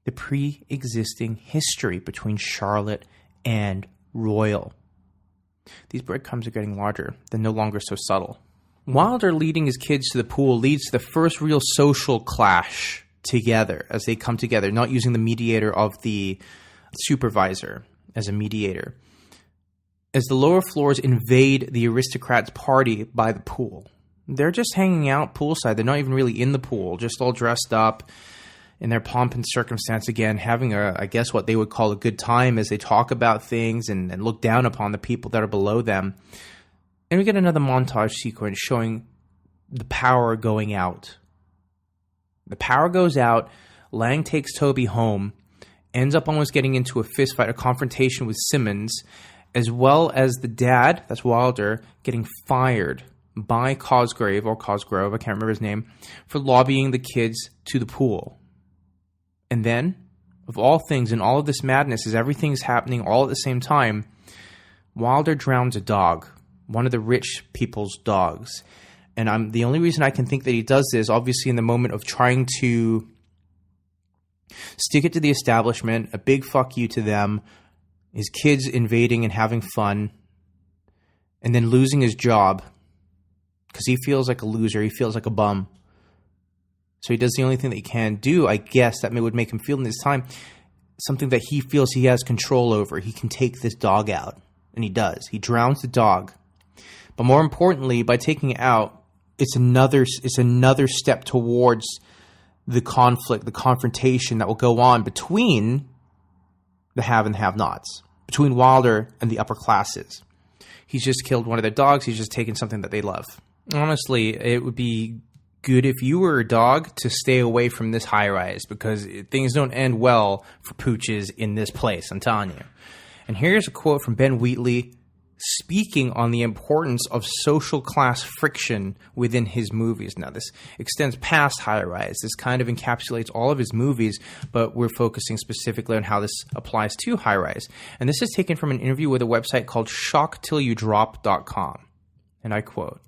Speaker 1: the pre-existing history between Charlotte and Royal. These breadcrumbs are getting larger. They're no longer so subtle. Wilder leading his kids to the pool leads to the first real social clash together as they come together, not using the mediator of the supervisor as a mediator. As the lower floors invade the aristocrats' party by the pool. They're just hanging out poolside. They're not even really in the pool, just all dressed up in their pomp and circumstance again, having I guess what they would call a good time as they talk about things and look down upon the people that are below them. And we get another montage sequence showing the power going out. The power goes out. Laing takes Toby home, ends up almost getting into a fist fight, a confrontation with Simmons, as well as the dad, that's Wilder, getting fired by Cosgrove, I can't remember his name, for lobbying the kids to the pool. And then, of all things, in all of this madness, as everything's happening all at the same time, Wilder drowns a dog, one of the rich people's dogs. And the only reason I can think that he does this, obviously in the moment of trying to stick it to the establishment, a big fuck you to them, his kids invading and having fun, and then losing his job because he feels like a loser, he feels like a bum. So he does the only thing that he can do, I guess, that would make him feel in this time, something that he feels he has control over. He can take this dog out, and he does. He drowns the dog. But more importantly, by taking it out, it's another step towards the conflict, the confrontation that will go on between the have and the have-nots, between Wilder and the upper classes. He's just killed one of their dogs. He's just taken something that they love. Honestly, it would be good if you were a dog to stay away from this high-rise because things don't end well for pooches in this place, I'm telling you. And here's a quote from Ben Wheatley speaking on the importance of social class friction within his movies. Now, this extends past High Rise. This kind of encapsulates all of his movies, but we're focusing specifically on how this applies to High Rise. And this is taken from an interview with a website called shocktillyouDrop.com. And I quote,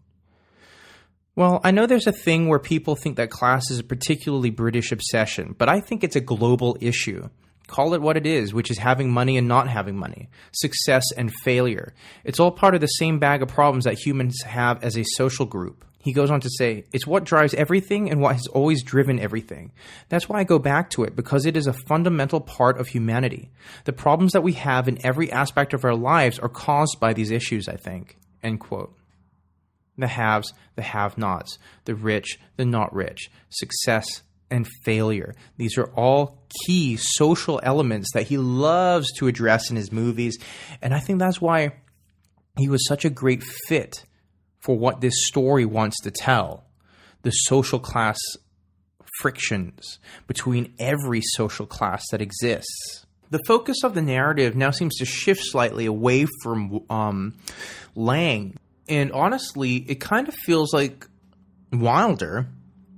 Speaker 1: "Well, I know there's a thing where people think that class is a particularly British obsession, but I think it's a global issue. Call it what it is, which is having money and not having money, success and failure. It's all part of the same bag of problems that humans have as a social group." He goes on to say, "It's what drives everything and what has always driven everything. That's why I go back to it, because it is a fundamental part of humanity. The problems that we have in every aspect of our lives are caused by these issues, I think." End quote. The haves, the have-nots, the rich, the not rich, success and failure. These are all key social elements that he loves to address in his movies. And I think that's why he was such a great fit for what this story wants to tell. The social class frictions between every social class that exists. The focus of the narrative now seems to shift slightly away from Laing. And honestly, it kind of feels like Wilder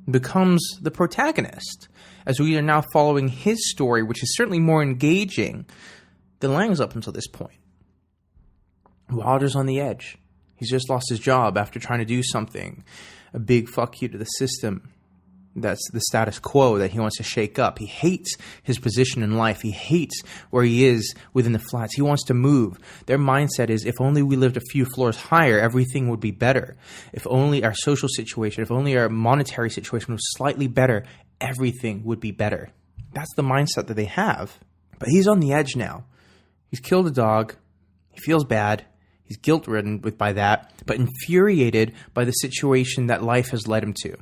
Speaker 1: becomes the protagonist, as we are now following his story, which is certainly more engaging than Laing's up until this point. Wilder's on the edge. He's just lost his job after trying to do something. A big fuck you to the system. That's the status quo that he wants to shake up. He hates his position in life. He hates where he is within the flats. He wants to move. Their mindset is, if only we lived a few floors higher, everything would be better. If only our social situation, if only our monetary situation was slightly better, everything would be better. That's the mindset that they have. But he's on the edge now. He's killed a dog. He feels bad. He's guilt-ridden by that, but infuriated by the situation that life has led him to.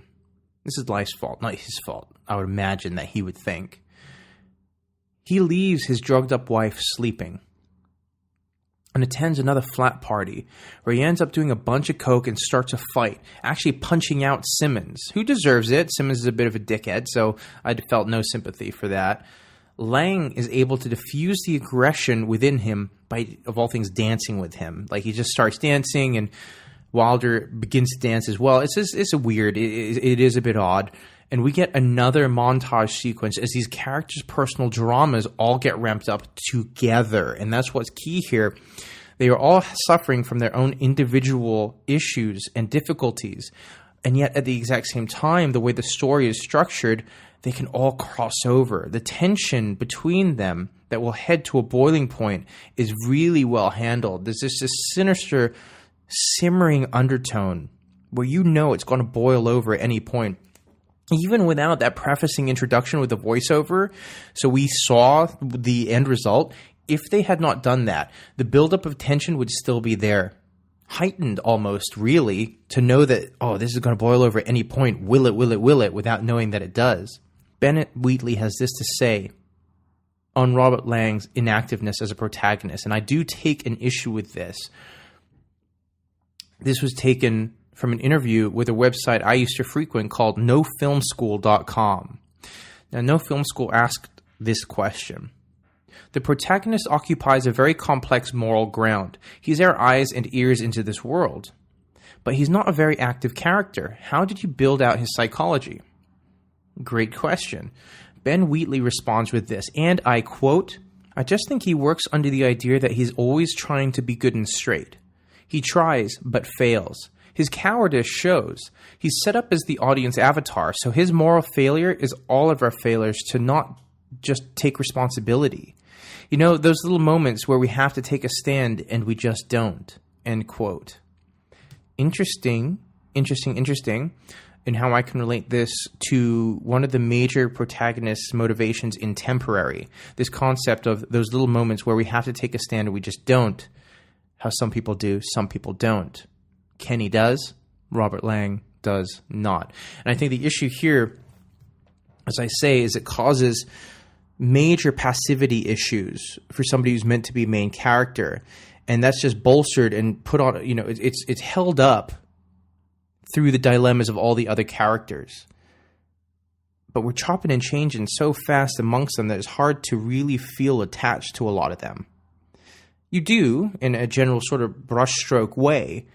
Speaker 1: This is life's fault, not his fault, I would imagine that he would think. He leaves his drugged-up wife sleeping and attends another flat party where he ends up doing a bunch of coke and starts a fight, actually punching out Simmons, who deserves it. Simmons is a bit of a dickhead, so I felt no sympathy for that. Laing is able to diffuse the aggression within him by, of all things, dancing with him. Like, he just starts dancing, and Wilder begins to dance as well. It's a weird, it is a bit odd. And we get another montage sequence as these characters' personal dramas all get ramped up together. And that's what's key here. They are all suffering from their own individual issues and difficulties. And yet, at the exact same time, the way the story is structured, they can all cross over. The tension between them that will head to a boiling point is really well handled. There's this sinister, simmering undertone where you know it's going to boil over at any point. Even without that prefacing introduction with the voiceover, so we saw the end result. If they had not done that, the buildup of tension would still be there. Heightened almost, really, to know that, oh, this is going to boil over at any point. Will it, without knowing that it does. Ben Wheatley has this to say on Robert Lang's inactiveness as a protagonist, and I do take an issue with this. This was taken from an interview with a website I used to frequent called nofilmschool.com. Now, No Film School asked this question. The protagonist occupies a very complex moral ground. He's our eyes and ears into this world. But he's not a very active character. How did you build out his psychology? Great question. Ben Wheatley responds with this, and I quote, I just think he works under the idea that he's always trying to be good and straight. He tries, but fails. His cowardice shows. He's set up as the audience avatar, so his moral failure is all of our failures to not just take responsibility. You know, those little moments where we have to take a stand and we just don't. End quote. Interesting in how I can relate this to one of the major protagonist's motivations in Temporary. This concept of those little moments where we have to take a stand and we just don't. How some people do, some people don't. Kenny does, Robert Laing does not. And I think the issue here, as I say, is it causes major passivity issues for somebody who's meant to be main character. And that's just bolstered and put on, you know, it's held up through the dilemmas of all the other characters. But we're chopping and changing so fast amongst them that it's hard to really feel attached to a lot of them. You do, in a general sort of brushstroke way,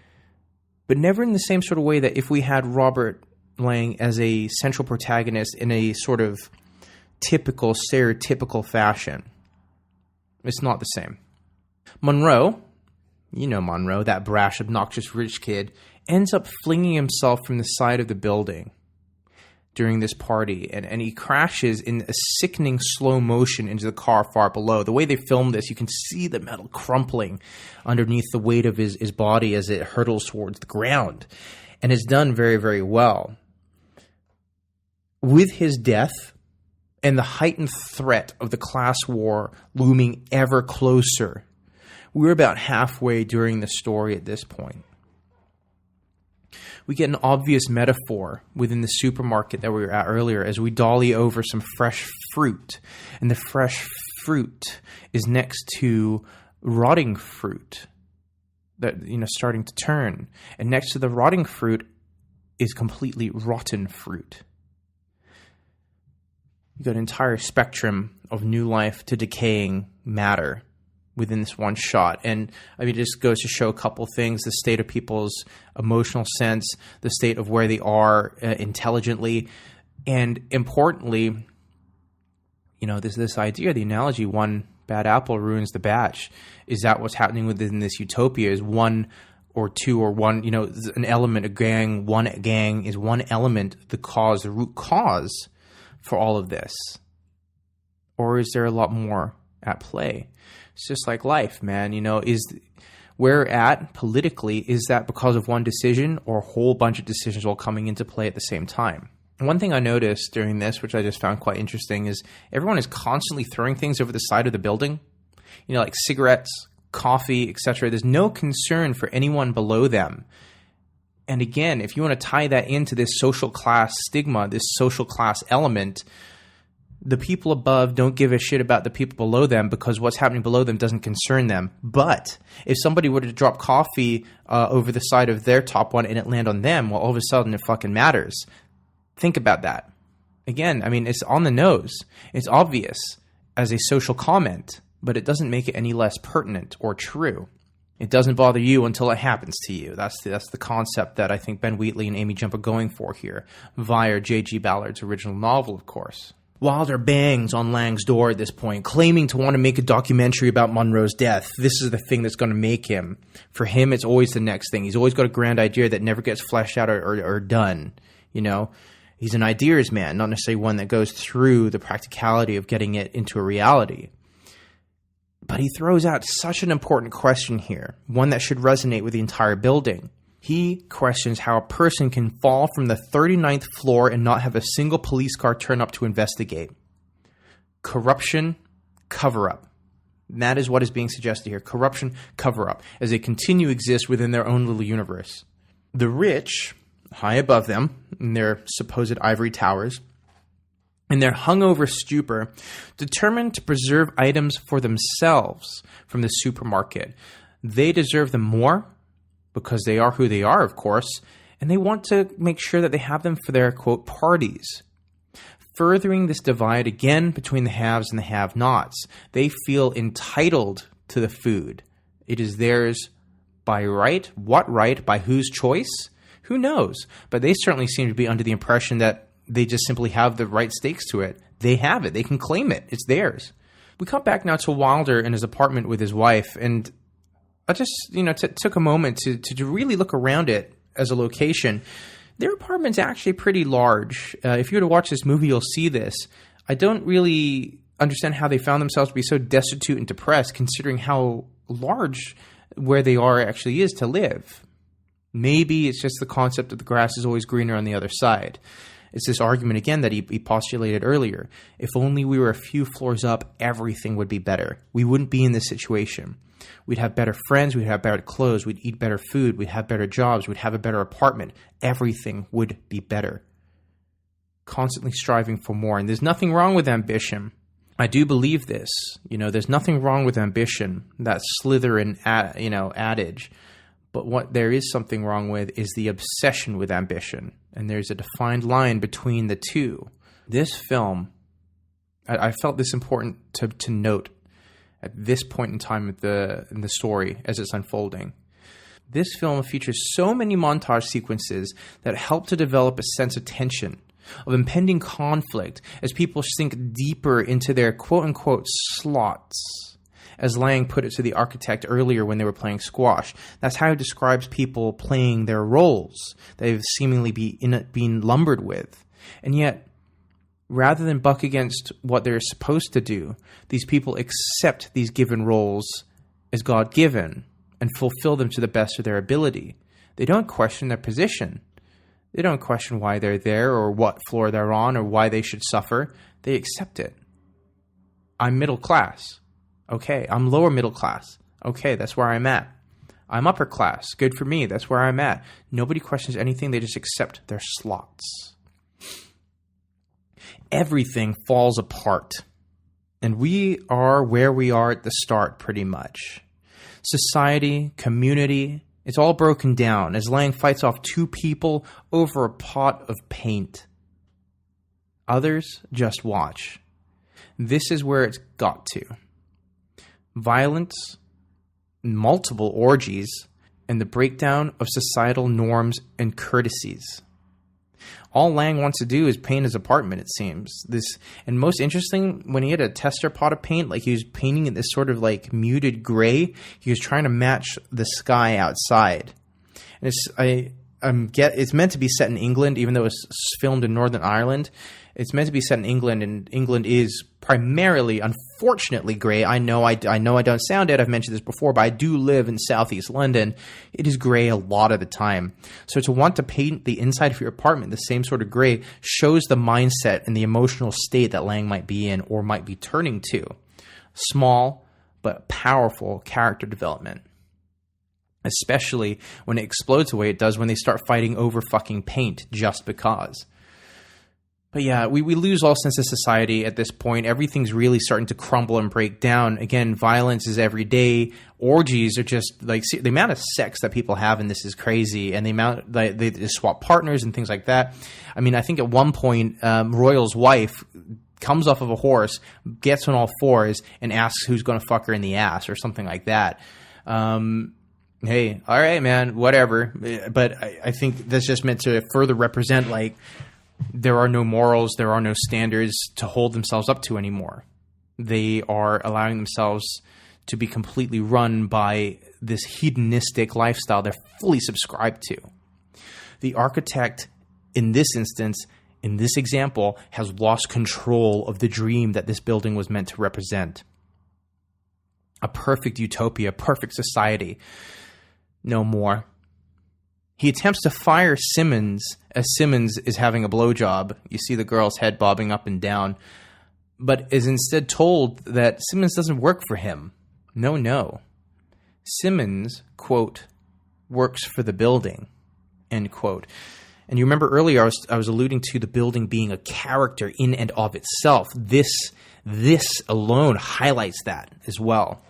Speaker 1: but never in the same sort of way that if we had Robert Laing as a central protagonist in a sort of typical, stereotypical fashion. It's not the same. Monroe, you know Monroe, that brash, obnoxious rich kid, ends up flinging himself from the side of the building during this party, and he crashes in a sickening slow motion into the car far below. The way they filmed this, you can see the metal crumpling underneath the weight of his body as it hurtles towards the ground. And it's done very, very well. With his death and the heightened threat of the class war looming ever closer, we're about halfway during the story at this point. We get an obvious metaphor within the supermarket that we were at earlier as we dolly over some fresh fruit. And the fresh fruit is next to rotting fruit that, you know, starting to turn. And next to the rotting fruit is completely rotten fruit. You've got an entire spectrum of new life to decaying matter within this one shot. And I mean, it just goes to show a couple things: the state of people's emotional sense, the state of where they are intelligently, and importantly, you know, this idea, the analogy, one bad apple ruins the batch. Is that what's happening within this utopia? Is one or two or one, you know, an element, a gang, one gang is one element, the cause, the root cause for all of this? Or is there a lot more at play? It's just like life, man. You know, is where we're at politically, is that because of one decision or a whole bunch of decisions all coming into play at the same time? One thing I noticed during this, which I just found quite interesting, is everyone is constantly throwing things over the side of the building. You know, like cigarettes, coffee, etc. There's no concern for anyone below them. And again, if you want to tie that into this social class stigma, this social class element, the people above don't give a shit about the people below them because what's happening below them doesn't concern them. But if somebody were to drop coffee over the side of their top one and it land on them, well, all of a sudden it fucking matters. Think about that. Again, I mean, it's on the nose. It's obvious as a social comment, but it doesn't make it any less pertinent or true. It doesn't bother you until it happens to you. That's the concept that I think Ben Wheatley and Amy Jump are going for here, via JG Ballard's original novel, of course. Wilder bangs on Lang's door at this point, claiming to want to make a documentary about Monroe's death. This is the thing that's going to make him. For him, it's always the next thing. He's always got a grand idea that never gets fleshed out or done. You know, he's an ideas man, not necessarily one that goes through the practicality of getting it into a reality. But he throws out such an important question here, one that should resonate with the entire building. He questions how a person can fall from the 39th floor and not have a single police car turn up to investigate. Corruption, cover-up. That is what is being suggested here. Corruption, cover-up, as they continue to exist within their own little universe. The rich, high above them, in their supposed ivory towers, in their hungover stupor, determined to preserve items for themselves from the supermarket. They deserve them more because they are who they are, of course, and they want to make sure that they have them for their, quote, parties. Furthering this divide again between the haves and the have-nots, they feel entitled to the food. It is theirs by right. What right? By whose choice? Who knows? But they certainly seem to be under the impression that they just simply have the right stakes to it. They have it. They can claim it. It's theirs. We come back now to Wilder in his apartment with his wife, and I just, took a moment to really look around it as a location. Their apartment's actually pretty large. If you were to watch this movie, you'll see this. I don't really understand how they found themselves to be so destitute and depressed, considering how large where they are actually is to live. Maybe it's just the concept that the grass is always greener on the other side. It's this argument, again, that he postulated earlier. If only we were a few floors up, everything would be better. We wouldn't be in this situation. We'd have better friends. We'd have better clothes. We'd eat better food. We'd have better jobs. We'd have a better apartment. Everything would be better. Constantly striving for more. And there's nothing wrong with ambition. I do believe this. There's nothing wrong with ambition. That Slytherin, adage. But what there is something wrong with is the obsession with ambition. And there's a defined line between the two. This film, I felt this important to note at this point in time in the story as it's unfolding. This film features so many montage sequences that help to develop a sense of tension, of impending conflict, as people sink deeper into their quote-unquote slots. As Laing put it to the architect earlier when they were playing squash. That's how he describes people playing their roles that they've seemingly been lumbered with. And yet, rather than buck against what they're supposed to do, these people accept these given roles as God-given and fulfill them to the best of their ability. They don't question their position. They don't question why they're there or what floor they're on or why they should suffer. They accept it. I'm middle class. Okay, I'm lower middle class. Okay, that's where I'm at. I'm upper class. Good for me. That's where I'm at. Nobody questions anything. They just accept their slots. Everything falls apart. And we are where we are at the start, pretty much. Society, community, it's all broken down as Laing fights off two people over a pot of paint. Others just watch. This is where it's got to. Violence, multiple orgies, and the breakdown of societal norms and courtesies. All Laing wants to do is paint his apartment, it seems. And most interesting, when he had a tester pot of paint, like he was painting it this sort of like muted gray, he was trying to match the sky outside. And it's meant to be set in England, even though it's filmed in Northern Ireland. It's meant to be set in England, and England is primarily, unfortunately, gray. I know I don't sound it. I've mentioned this before, but I do live in southeast London. It is gray a lot of the time. So to want to paint the inside of your apartment the same sort of gray shows the mindset and the emotional state that Laing might be in or might be turning to. Small, but powerful character development. Especially when it explodes the way it does when they start fighting over fucking paint just because. But yeah, we lose all sense of society at this point. Everything's really starting to crumble and break down. Again, violence is every day. Orgies are just like the amount of sex that people have in this is crazy, and the amount they swap partners and things like that. I mean, I think at one point, Royal's wife comes off of a horse, gets on all fours, and asks who's going to fuck her in the ass or something like that. Hey, all right, man, whatever. But I think that's just meant to further represent like. There are no morals, there are no standards to hold themselves up to anymore. They are allowing themselves to be completely run by this hedonistic lifestyle they're fully subscribed to. The architect, in this instance, in this example, has lost control of the dream that this building was meant to represent. A perfect utopia, a perfect society. No more. He attempts to fire Simmons as Simmons is having a blowjob. You see the girl's head bobbing up and down, but is instead told that Simmons doesn't work for him. No. Simmons, quote, works for the building, end quote. And you remember earlier I was alluding to the building being a character in and of itself. This alone highlights that as well.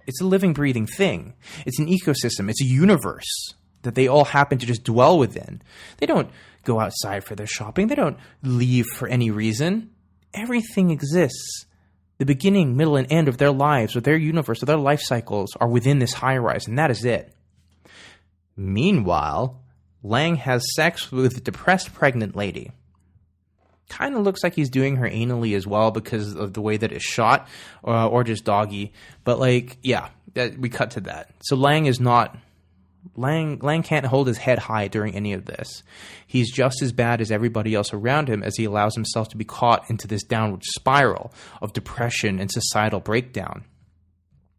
Speaker 1: It's a living, breathing thing. It's an ecosystem. It's a universe that they all happen to just dwell within. They don't go outside for their shopping. They don't leave for any reason. Everything exists. The beginning, middle, and end of their lives, of their universe, of their life cycles are within this high-rise, and that is it. Meanwhile, Laing has sex with a depressed pregnant lady. Kind of looks like he's doing her anally as well because of the way that it's shot, or just doggy. But like, yeah, we cut to that. So Laing is not... Laing can't hold his head high during any of this. He's just as bad as everybody else around him as he allows himself to be caught into this downward spiral of depression and societal breakdown.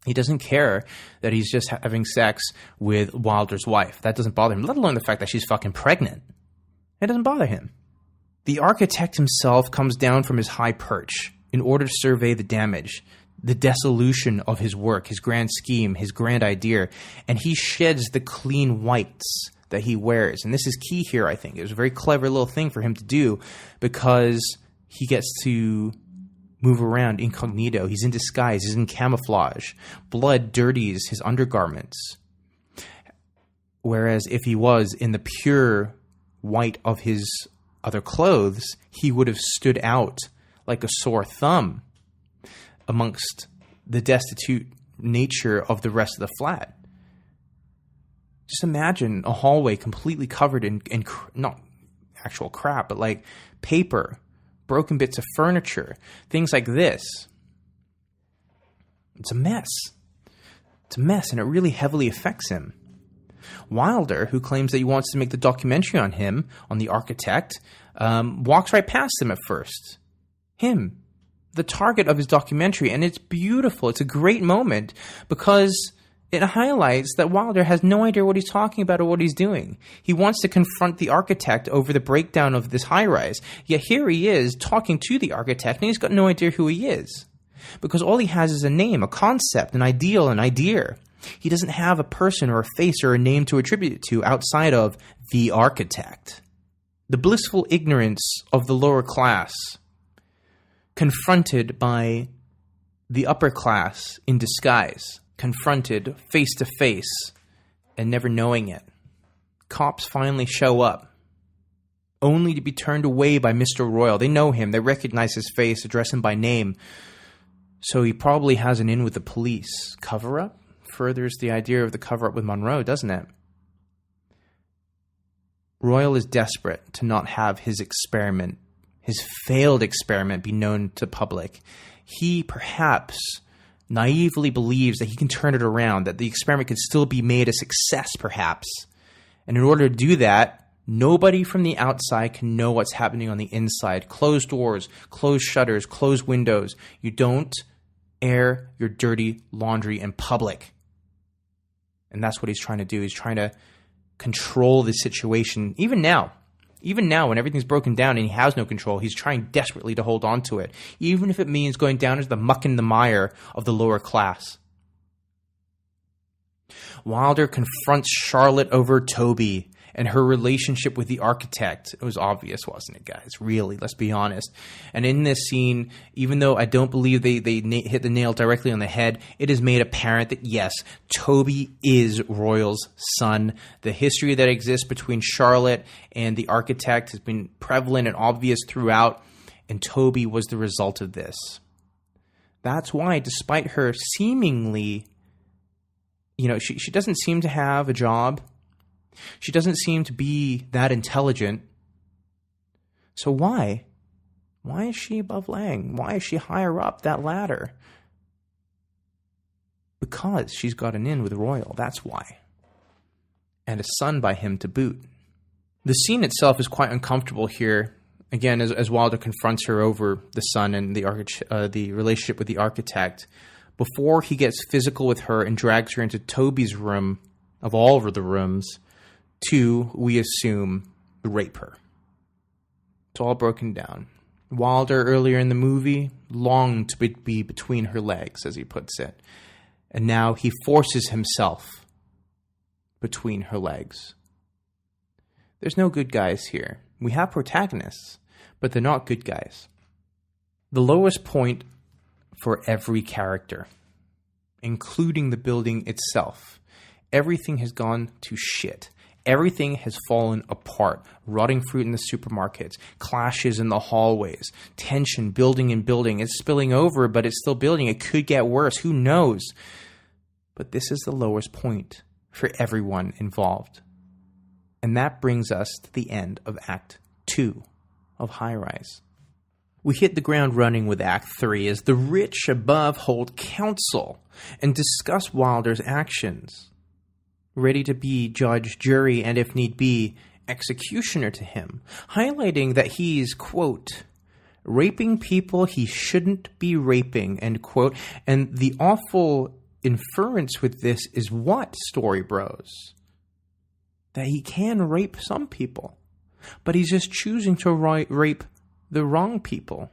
Speaker 1: He doesn't care that he's just having sex with Wilder's wife. That doesn't bother him, let alone the fact that she's fucking pregnant. It doesn't bother him. The architect himself comes down from his high perch in order to survey the damage, the dissolution of his work, his grand scheme, his grand idea, and he sheds the clean whites that he wears. And this is key here, I think. It was a very clever little thing for him to do because he gets to move around incognito. He's in disguise. He's in camouflage. Blood dirties his undergarments. Whereas if he was in the pure white of his other clothes, he would have stood out like a sore thumb amongst the destitute nature of the rest of the flat. Just imagine a hallway completely covered in not actual crap, but like paper, broken bits of furniture, things like this. It's a mess. It's a mess, and it really heavily affects him. Wilder, who claims that he wants to make the documentary on him, on the architect, walks right past him at first. Him, the target of his documentary, and it's beautiful. It's a great moment because it highlights that Wilder has no idea what he's talking about or what he's doing. He wants to confront the architect over the breakdown of this high-rise, yet here he is talking to the architect, and he's got no idea who he is. Because all he has is a name, a concept, an ideal, an idea. He doesn't have a person or a face or a name to attribute it to outside of the architect. The blissful ignorance of the lower class, confronted by the upper class in disguise, confronted face to face and never knowing it. Cops finally show up, only to be turned away by Mr. Royal. They know him, they recognize his face, address him by name. So he probably has an in with the police. Cover-up? Furthers the idea of the cover-up with Monroe, doesn't it? Royal is desperate to not have his experiment, his failed experiment, be known to public. He perhaps naively believes that he can turn it around, that the experiment could still be made a success perhaps. And in order to do that, nobody from the outside can know what's happening on the inside. Closed doors, closed shutters, closed windows. You don't air your dirty laundry in public. And that's what he's trying to do. He's trying to control the situation. Even now, when everything's broken down and he has no control, he's trying desperately to hold on to it. Even if it means going down into the muck and the mire of the lower class. Wilder confronts Charlotte over Toby and her relationship with the architect. It was obvious, wasn't it, guys? Really, let's be honest. And in this scene, even though I don't believe they hit the nail directly on the head, it is made apparent that, yes, Toby is Royal's son. The history that exists between Charlotte and the architect has been prevalent and obvious throughout, and Toby was the result of this. That's why, despite her seemingly, she doesn't seem to have a job. She doesn't seem to be that intelligent. So why? Why is she above Laing? Why is she higher up that ladder? Because she's got an in with Royal, that's why. And a son by him to boot. The scene itself is quite uncomfortable here. Again, as Wilder confronts her over the son and the relationship with the architect, before he gets physical with her and drags her into Toby's room, of all of the rooms, to, we assume, rape her. It's all broken down. Wilder, earlier in the movie, longed to be between her legs, as he puts it. And now he forces himself between her legs. There's no good guys here. We have protagonists, but they're not good guys. The lowest point for every character, including the building itself, everything has gone to shit. Everything has fallen apart. Rotting fruit in the supermarkets, clashes in the hallways, tension building and building. It's spilling over, but it's still building. It could get worse. Who knows? But this is the lowest point for everyone involved. And that brings us to the end of Act 2 of High Rise. We hit the ground running with Act 3 as the rich above hold council and discuss Wilder's actions, ready to be judge, jury, and if need be, executioner to him, highlighting that he's, quote, raping people he shouldn't be raping, end quote. And the awful inference with this is what, Story Bros? That he can rape some people, but he's just choosing to rape the wrong people.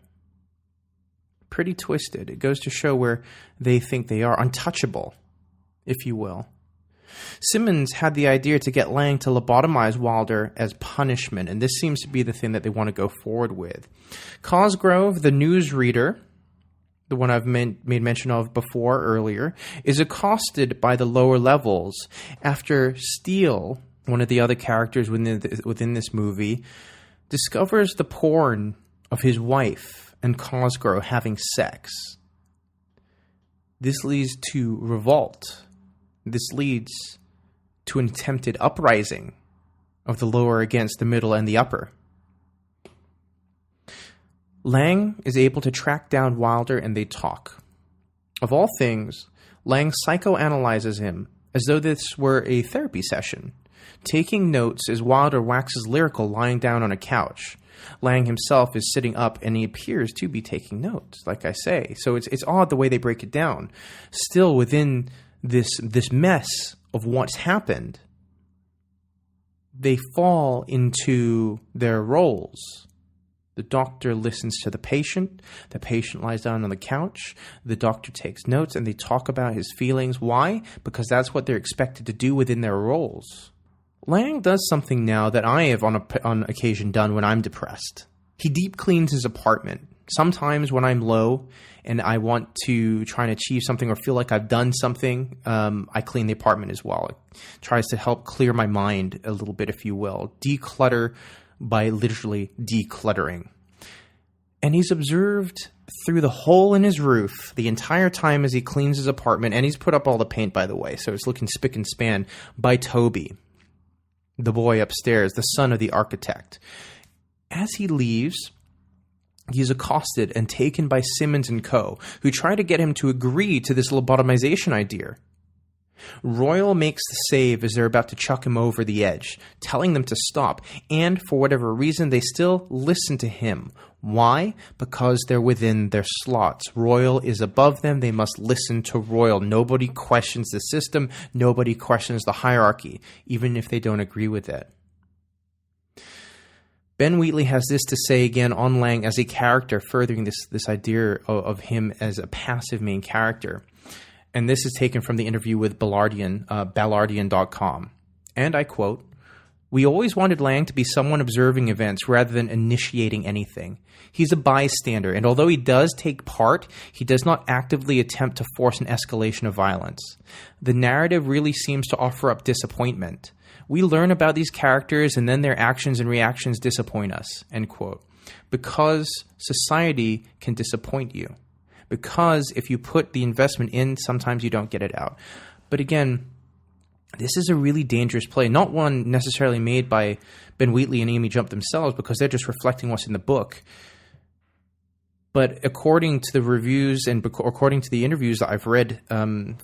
Speaker 1: Pretty twisted. It goes to show where they think they are untouchable, if you will. Simmons had the idea to get Laing to lobotomize Wilder as punishment, and this seems to be the thing that they want to go forward with. Cosgrove, the newsreader, the one I've made mention of before earlier, is accosted by the lower levels after Steele, one of the other characters within this movie, discovers the porn of his wife and Cosgrove having sex. This leads to revolt. This leads to an attempted uprising of the lower against the middle and the upper. Laing is able to track down Wilder and they talk. Of all things, Laing psychoanalyzes him as though this were a therapy session, taking notes as Wilder waxes lyrical lying down on a couch. Laing himself is sitting up and he appears to be taking notes, like I say. So it's odd the way they break it down. Still within this mess of what's happened, they fall into their roles. The doctor listens to the patient lies down on the couch, the doctor takes notes, and they talk about his feelings. Why? Because that's what they're expected to do within their roles. Laing does something now that I have on occasion done when I'm depressed. He deep cleans his apartment. Sometimes when I'm low and I want to try and achieve something or feel like I've done something, I clean the apartment as well. It tries to help clear my mind a little bit, if you will. Declutter by literally decluttering. And he's observed through the hole in his roof the entire time as he cleans his apartment, and he's put up all the paint, by the way, so it's looking spick and span, by Toby, the boy upstairs, the son of the architect. As he leaves, he is accosted and taken by Simmons and co., who try to get him to agree to this lobotomization idea. Royal makes the save as they're about to chuck him over the edge, telling them to stop, and for whatever reason, they still listen to him. Why? Because they're within their slots. Royal is above them. They must listen to Royal. Nobody questions the system. Nobody questions the hierarchy, even if they don't agree with it. Ben Wheatley has this to say again on Laing as a character, furthering this idea of him as a passive main character. And this is taken from the interview with Ballardian.com. And I quote, "We always wanted Laing to be someone observing events rather than initiating anything. He's a bystander, and although he does take part, he does not actively attempt to force an escalation of violence. The narrative really seems to offer up disappointment. We learn about these characters, and then their actions and reactions disappoint us," end quote. Because society can disappoint you. Because if you put the investment in, sometimes you don't get it out. But again, this is a really dangerous play, not one necessarily made by Ben Wheatley and Amy Jump themselves, because they're just reflecting what's in the book. But according to the reviews and according to the interviews that I've read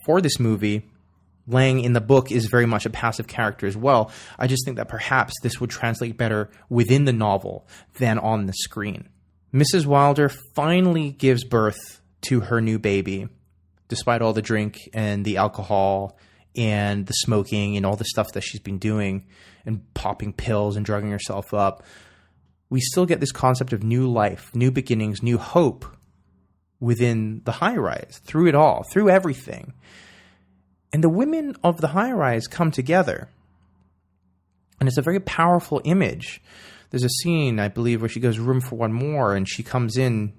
Speaker 1: for this movie, Laing in the book is very much a passive character as well. I just think that perhaps this would translate better within the novel than on the screen. Mrs. Wilder finally gives birth to her new baby, despite all the drink and the alcohol and the smoking and all the stuff that she's been doing and popping pills and drugging herself up. We still get this concept of new life, new beginnings, new hope within the high-rise, through it all, through everything. And the women of the high-rise come together. And it's a very powerful image. There's a scene, I believe, where she goes room for one more, and she comes in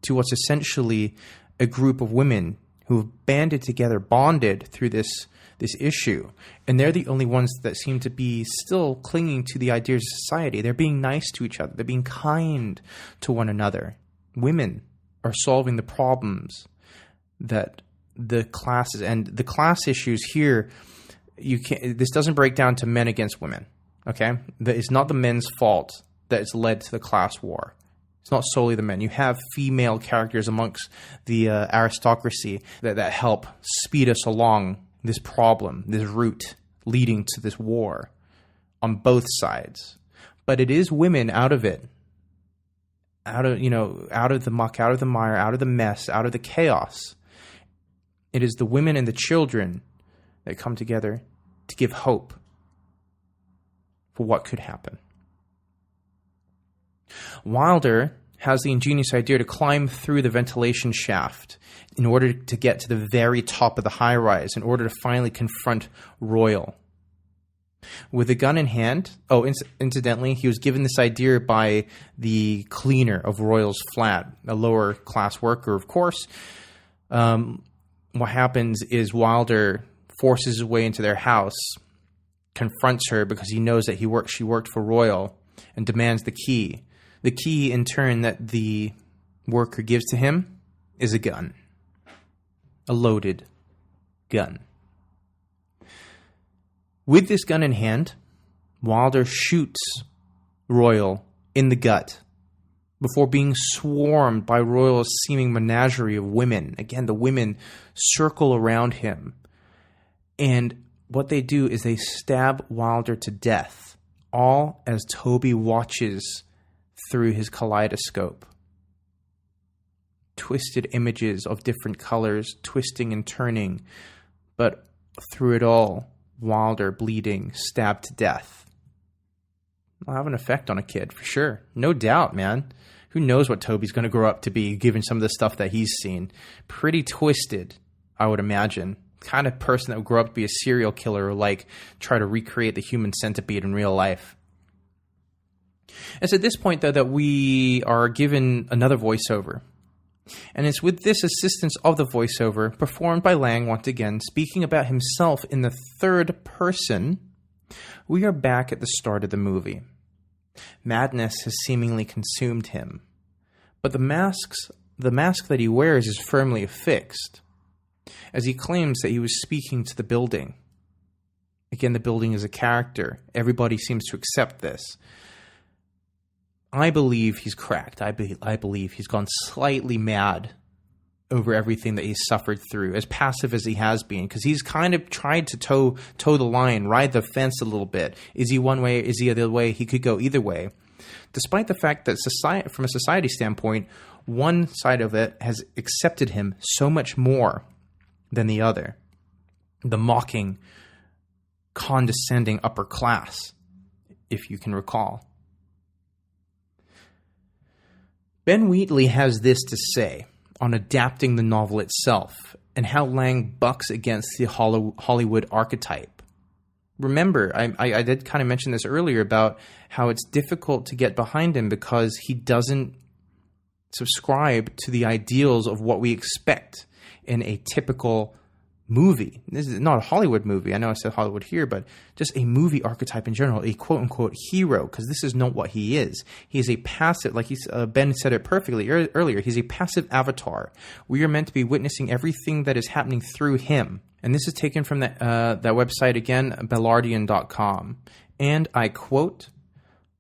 Speaker 1: to what's essentially a group of women who have banded together, bonded through this issue. And they're the only ones that seem to be still clinging to the ideas of society. They're being nice to each other. They're being kind to one another. Women are solving the problems that the classes, and the class issues here, this doesn't break down to men against women, okay? It's not the men's fault that it's led to the class war. It's not solely the men. You have female characters amongst the aristocracy that help speed us along this problem, this route leading to this war on both sides. But it is women out of it, out of the muck, out of the mire, out of the mess, out of the chaos. It is the women and the children that come together to give hope for what could happen. Wilder has the ingenious idea to climb through the ventilation shaft in order to get to the very top of the high-rise, in order to finally confront Royal. With a gun in hand, incidentally, he was given this idea by the cleaner of Royal's flat, a lower-class worker, of course. What happens is Wilder forces his way into their house, confronts her because he knows that she worked for Royal, and demands the key. The key, in turn, that the worker gives to him is a gun. A loaded gun. With this gun in hand, Wilder shoots Royal in the gut before being swarmed by Royal's seeming menagerie of women. Again, the women circle around him. And what they do is they stab Wilder to death, all as Toby watches through his kaleidoscope. Twisted images of different colors, twisting and turning, but through it all, Wilder bleeding, stabbed to death. It'll have an effect on a kid, for sure. No doubt, man. Who knows what Toby's going to grow up to be, given some of the stuff that he's seen. Pretty twisted, I would imagine. Kind of person that would grow up to be a serial killer or try to recreate the human centipede in real life. It's at this point, though, that we are given another voiceover. And it's with this assistance of the voiceover, performed by Laing once again, speaking about himself in the third person, we are back at the start of the movie. Madness has seemingly consumed him. But the mask that he wears is firmly affixed, as he claims that he was speaking to the building. Again, the building is a character. Everybody seems to accept this. I believe he's cracked. I believe he's gone slightly mad over everything that he's suffered through, as passive as he has been, because he's kind of tried to toe the line, ride the fence a little bit. Is he one way? Is he the other way? He could go either way. Despite the fact that from a society standpoint, one side of it has accepted him so much more than the other. The mocking, condescending upper class, if you can recall. Ben Wheatley has this to say on adapting the novel itself, and how Laing bucks against the Hollywood archetype. Remember, I did kind of mention this earlier about how it's difficult to get behind him because he doesn't subscribe to the ideals of what we expect in a typical movie. This is not a Hollywood movie. I know I said Hollywood here, but just a movie archetype in general, a quote-unquote hero, because this is not what he is. He is a passive, like Ben said it perfectly earlier, he's a passive avatar. We are meant to be witnessing everything that is happening through him. And this is taken from that website again, ballardian.com. And I quote,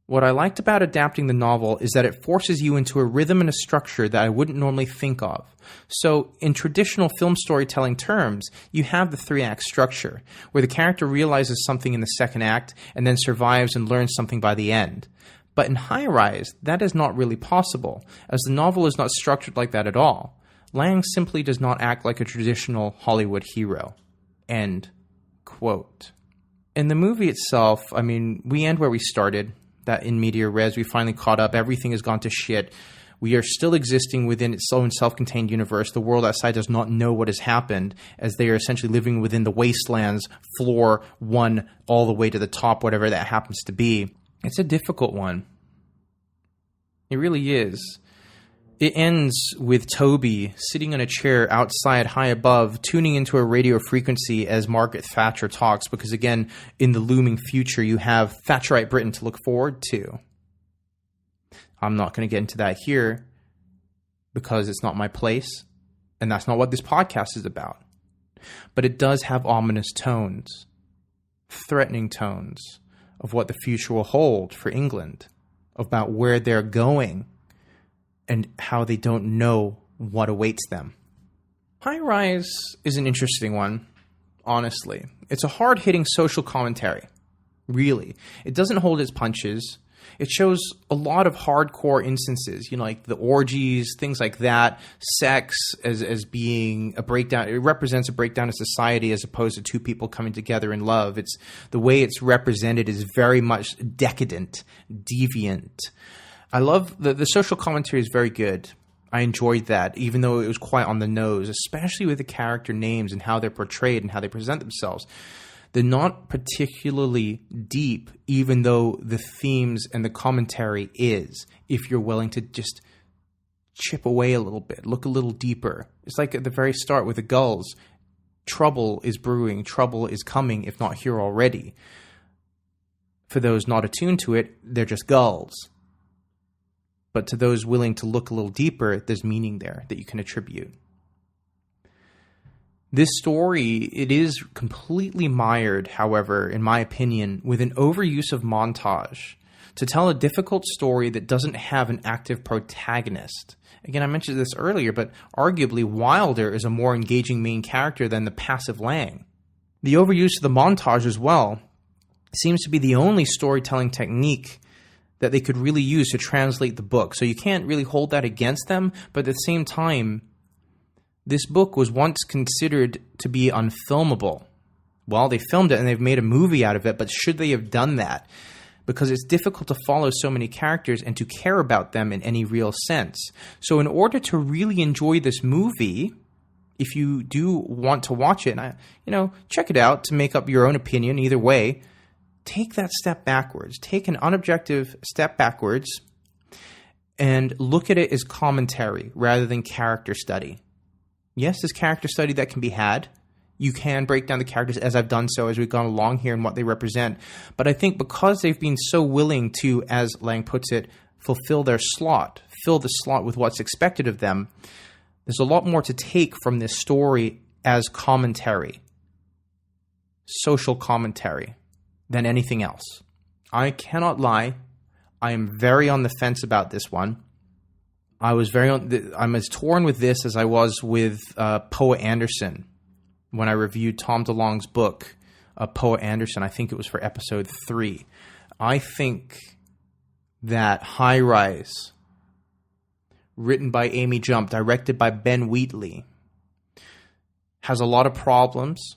Speaker 1: "What I liked about adapting the novel is that it forces you into a rhythm and a structure that I wouldn't normally think of. So, in traditional film storytelling terms, you have the 3-act structure, where the character realizes something in the second act and then survives and learns something by the end. But in High Rise, that is not really possible, as the novel is not structured like that at all. Laing simply does not act like a traditional Hollywood hero." End quote. In the movie itself, I mean, we end where we started. That in media res, we finally caught up. Everything has gone to shit. We are still existing within its own self-contained universe. The world outside does not know what has happened, as they are essentially living within the wastelands, floor 1 all the way to the top, whatever that happens to be. It's a difficult one. It really is. It ends with Toby sitting on a chair outside high above, tuning into a radio frequency as Margaret Thatcher talks, because again, in the looming future, you have Thatcherite Britain to look forward to. I'm not going to get into that here because it's not my place, and that's not what this podcast is about. But it does have ominous tones, threatening tones of what the future will hold for England, about where they're going, and how they don't know what awaits them. High Rise is an interesting one, honestly. It's a hard-hitting social commentary, really. It doesn't hold its punches. It shows a lot of hardcore instances, like the orgies, things like that, sex as being a breakdown. It represents a breakdown of society as opposed to two people coming together in love. It's the way it's represented is very much decadent, deviant. I love the social commentary is very good. I enjoyed that, even though it was quite on the nose, especially with the character names and how they're portrayed and how they present themselves. They're not particularly deep, even though the themes and the commentary is, if you're willing to just chip away a little bit, look a little deeper. It's like at the very start with the gulls. Trouble is brewing, trouble is coming, if not here already. For those not attuned to it, they're just gulls. But to those willing to look a little deeper, there's meaning there that you can attribute. This story, it is completely mired, however, in my opinion, with an overuse of montage to tell a difficult story that doesn't have an active protagonist. Again, I mentioned this earlier, but arguably Wilder is a more engaging main character than the passive Laing. The overuse of the montage as well seems to be the only storytelling technique that they could really use to translate the book. So you can't really hold that against them, but at the same time, this book was once considered to be unfilmable. Well, they filmed it and they've made a movie out of it, but should they have done that? Because it's difficult to follow so many characters and to care about them in any real sense. So in order to really enjoy this movie, if you do want to watch it, check it out to make up your own opinion either way. Take that step backwards. Take an unobjective step backwards and look at it as commentary rather than character study. Yes, there's character study that can be had. You can break down the characters as I've done so as we've gone along here and what they represent. But I think because they've been so willing to, as Laing puts it, fulfill their slot, fill the slot with what's expected of them, there's a lot more to take from this story as commentary, social commentary, than anything else. I cannot lie. I am very on the fence about this one. I'm as torn with this as I was with Poe Anderson when I reviewed Tom DeLonge's book, Poe Anderson. I think it was for episode 3. I think that High Rise, written by Amy Jump, directed by Ben Wheatley, has a lot of problems,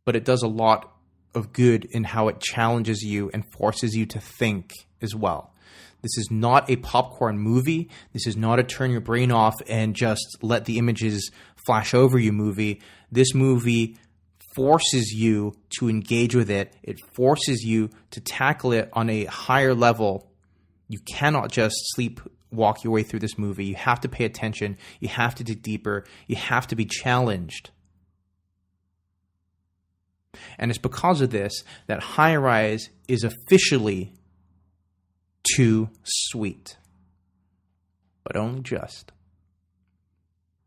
Speaker 1: but it does a lot of good in how it challenges you and forces you to think as well. This is not a popcorn movie. This is not a turn your brain off and just let the images flash over you movie. This movie forces you to engage with it. It forces you to tackle it on a higher level. You cannot just sleepwalk your way through this movie. You have to pay attention. You have to dig deeper. You have to be challenged. And it's because of this that High Rise is officially too sweet. But only just.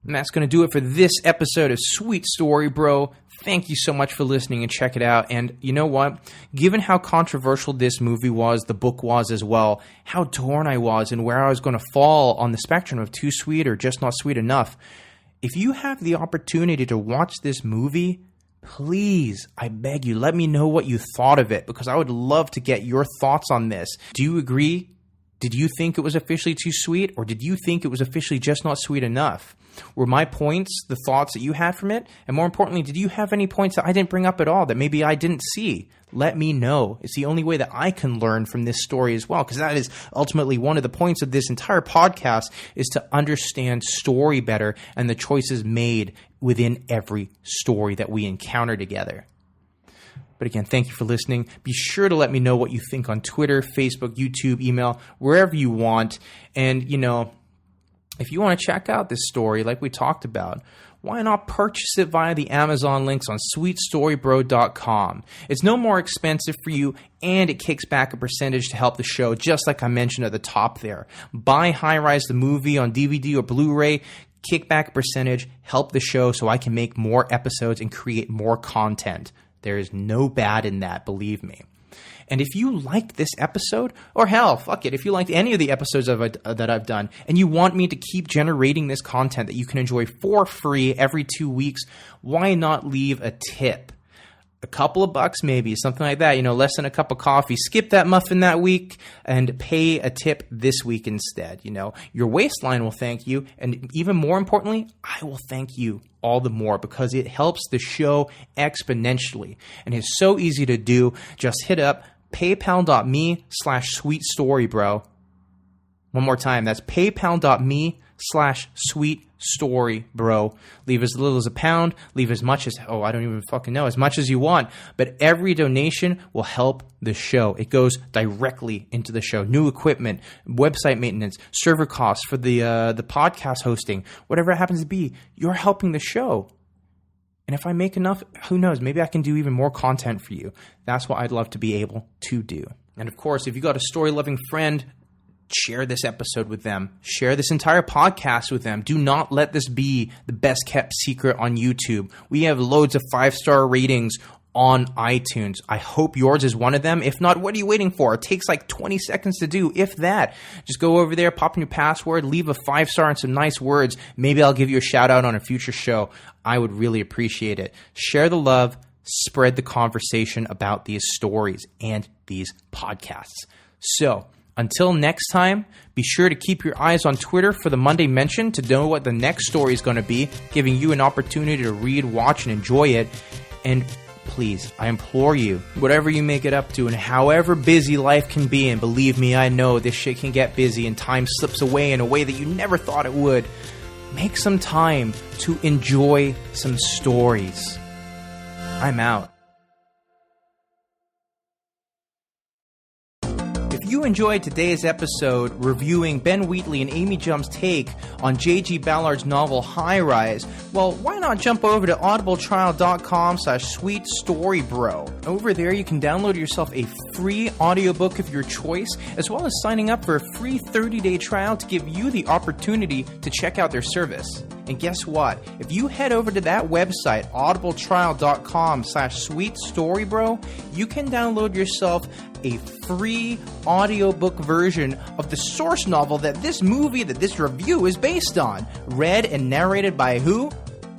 Speaker 1: And that's going to do it for this episode of Sweet Story Bro. Thank you so much for listening, and check it out. And you know what? Given how controversial this movie was, the book was as well, how torn I was and where I was going to fall on the spectrum of too sweet or just not sweet enough, if you have the opportunity to watch this movie, please, I beg you, let me know what you thought of it, because I would love to get your thoughts on this. Do you agree? Did you think it was officially too sweet, or did you think it was officially just not sweet enough? Were my points the thoughts that you had from it? And more importantly, did you have any points that I didn't bring up at all that maybe I didn't see? Let me know. It's the only way that I can learn from this story as well, because that is ultimately one of the points of this entire podcast, is to understand story better and the choices made within every story that we encounter together. But again, thank you for listening. Be sure to let me know what you think on Twitter, Facebook, YouTube, email, wherever you want. And, you know, if you want to check out this story like we talked about, why not purchase it via the Amazon links on sweetstorybro.com? It's no more expensive for you, and it kicks back a percentage to help the show, just like I mentioned at the top there. Buy High Rise the movie on DVD or Blu-ray, kick back a percentage, help the show so I can make more episodes and create more content. There is no bad in that, believe me. And if you liked this episode, or hell, fuck it, if you liked any of the episodes that I've done, and you want me to keep generating this content that you can enjoy for free every 2 weeks, why not leave a tip? A couple of bucks maybe, something like that, you know, less than a cup of coffee. Skip that muffin that week and pay a tip this week instead. You know, your waistline will thank you, and even more importantly, I will thank you all the more, because it helps the show exponentially. And it's so easy to do. Just hit up paypal.me/sweetstorybro. One more time, that's paypal.me/sweetstorybro. Leave as little as £1, leave as much as, I don't even fucking know, as much as you want. But every donation will help the show. It goes directly into the show. New equipment, website maintenance, server costs for the podcast hosting, whatever it happens to be, you're helping the show. And if I make enough, who knows, maybe I can do even more content for you. That's what I'd love to be able to do. And of course, if you got a story-loving friend, share this episode with them. Share this entire podcast with them. Do not let this be the best kept secret on YouTube. We have loads of 5-star ratings on iTunes. I hope yours is one of them. If not, what are you waiting for? It takes like 20 seconds to do, if that. Just go over there, pop in your password, leave a 5-star and some nice words. Maybe I'll give you a shout out on a future show. I would really appreciate it. Share the love, spread the conversation about these stories and these podcasts. So, until next time, be sure to keep your eyes on Twitter for the Monday Mention to know what the next story is going to be, giving you an opportunity to read, watch, and enjoy it. And please, I implore you, whatever you may get up to and however busy life can be, and believe me, I know this shit can get busy and time slips away in a way that you never thought it would, make some time to enjoy some stories. I'm out. If you enjoyed today's episode reviewing Ben Wheatley and Amy Jump's take on JG Ballard's novel High Rise, well, why not jump over to audibletrial.com/sweetstorybro. Over there, you can download yourself a free audiobook of your choice, as well as signing up for a free 30-day trial to give you the opportunity to check out their service. And guess what? If you head over to that website, audibletrial.com/sweetstorybro, you can download yourself a free audiobook version of the source novel that this movie, that this review is based on. Read and narrated by who?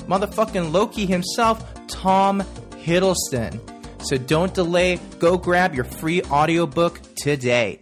Speaker 1: Motherfucking Loki himself, Tom Hiddleston. So don't delay, go grab your free audiobook today.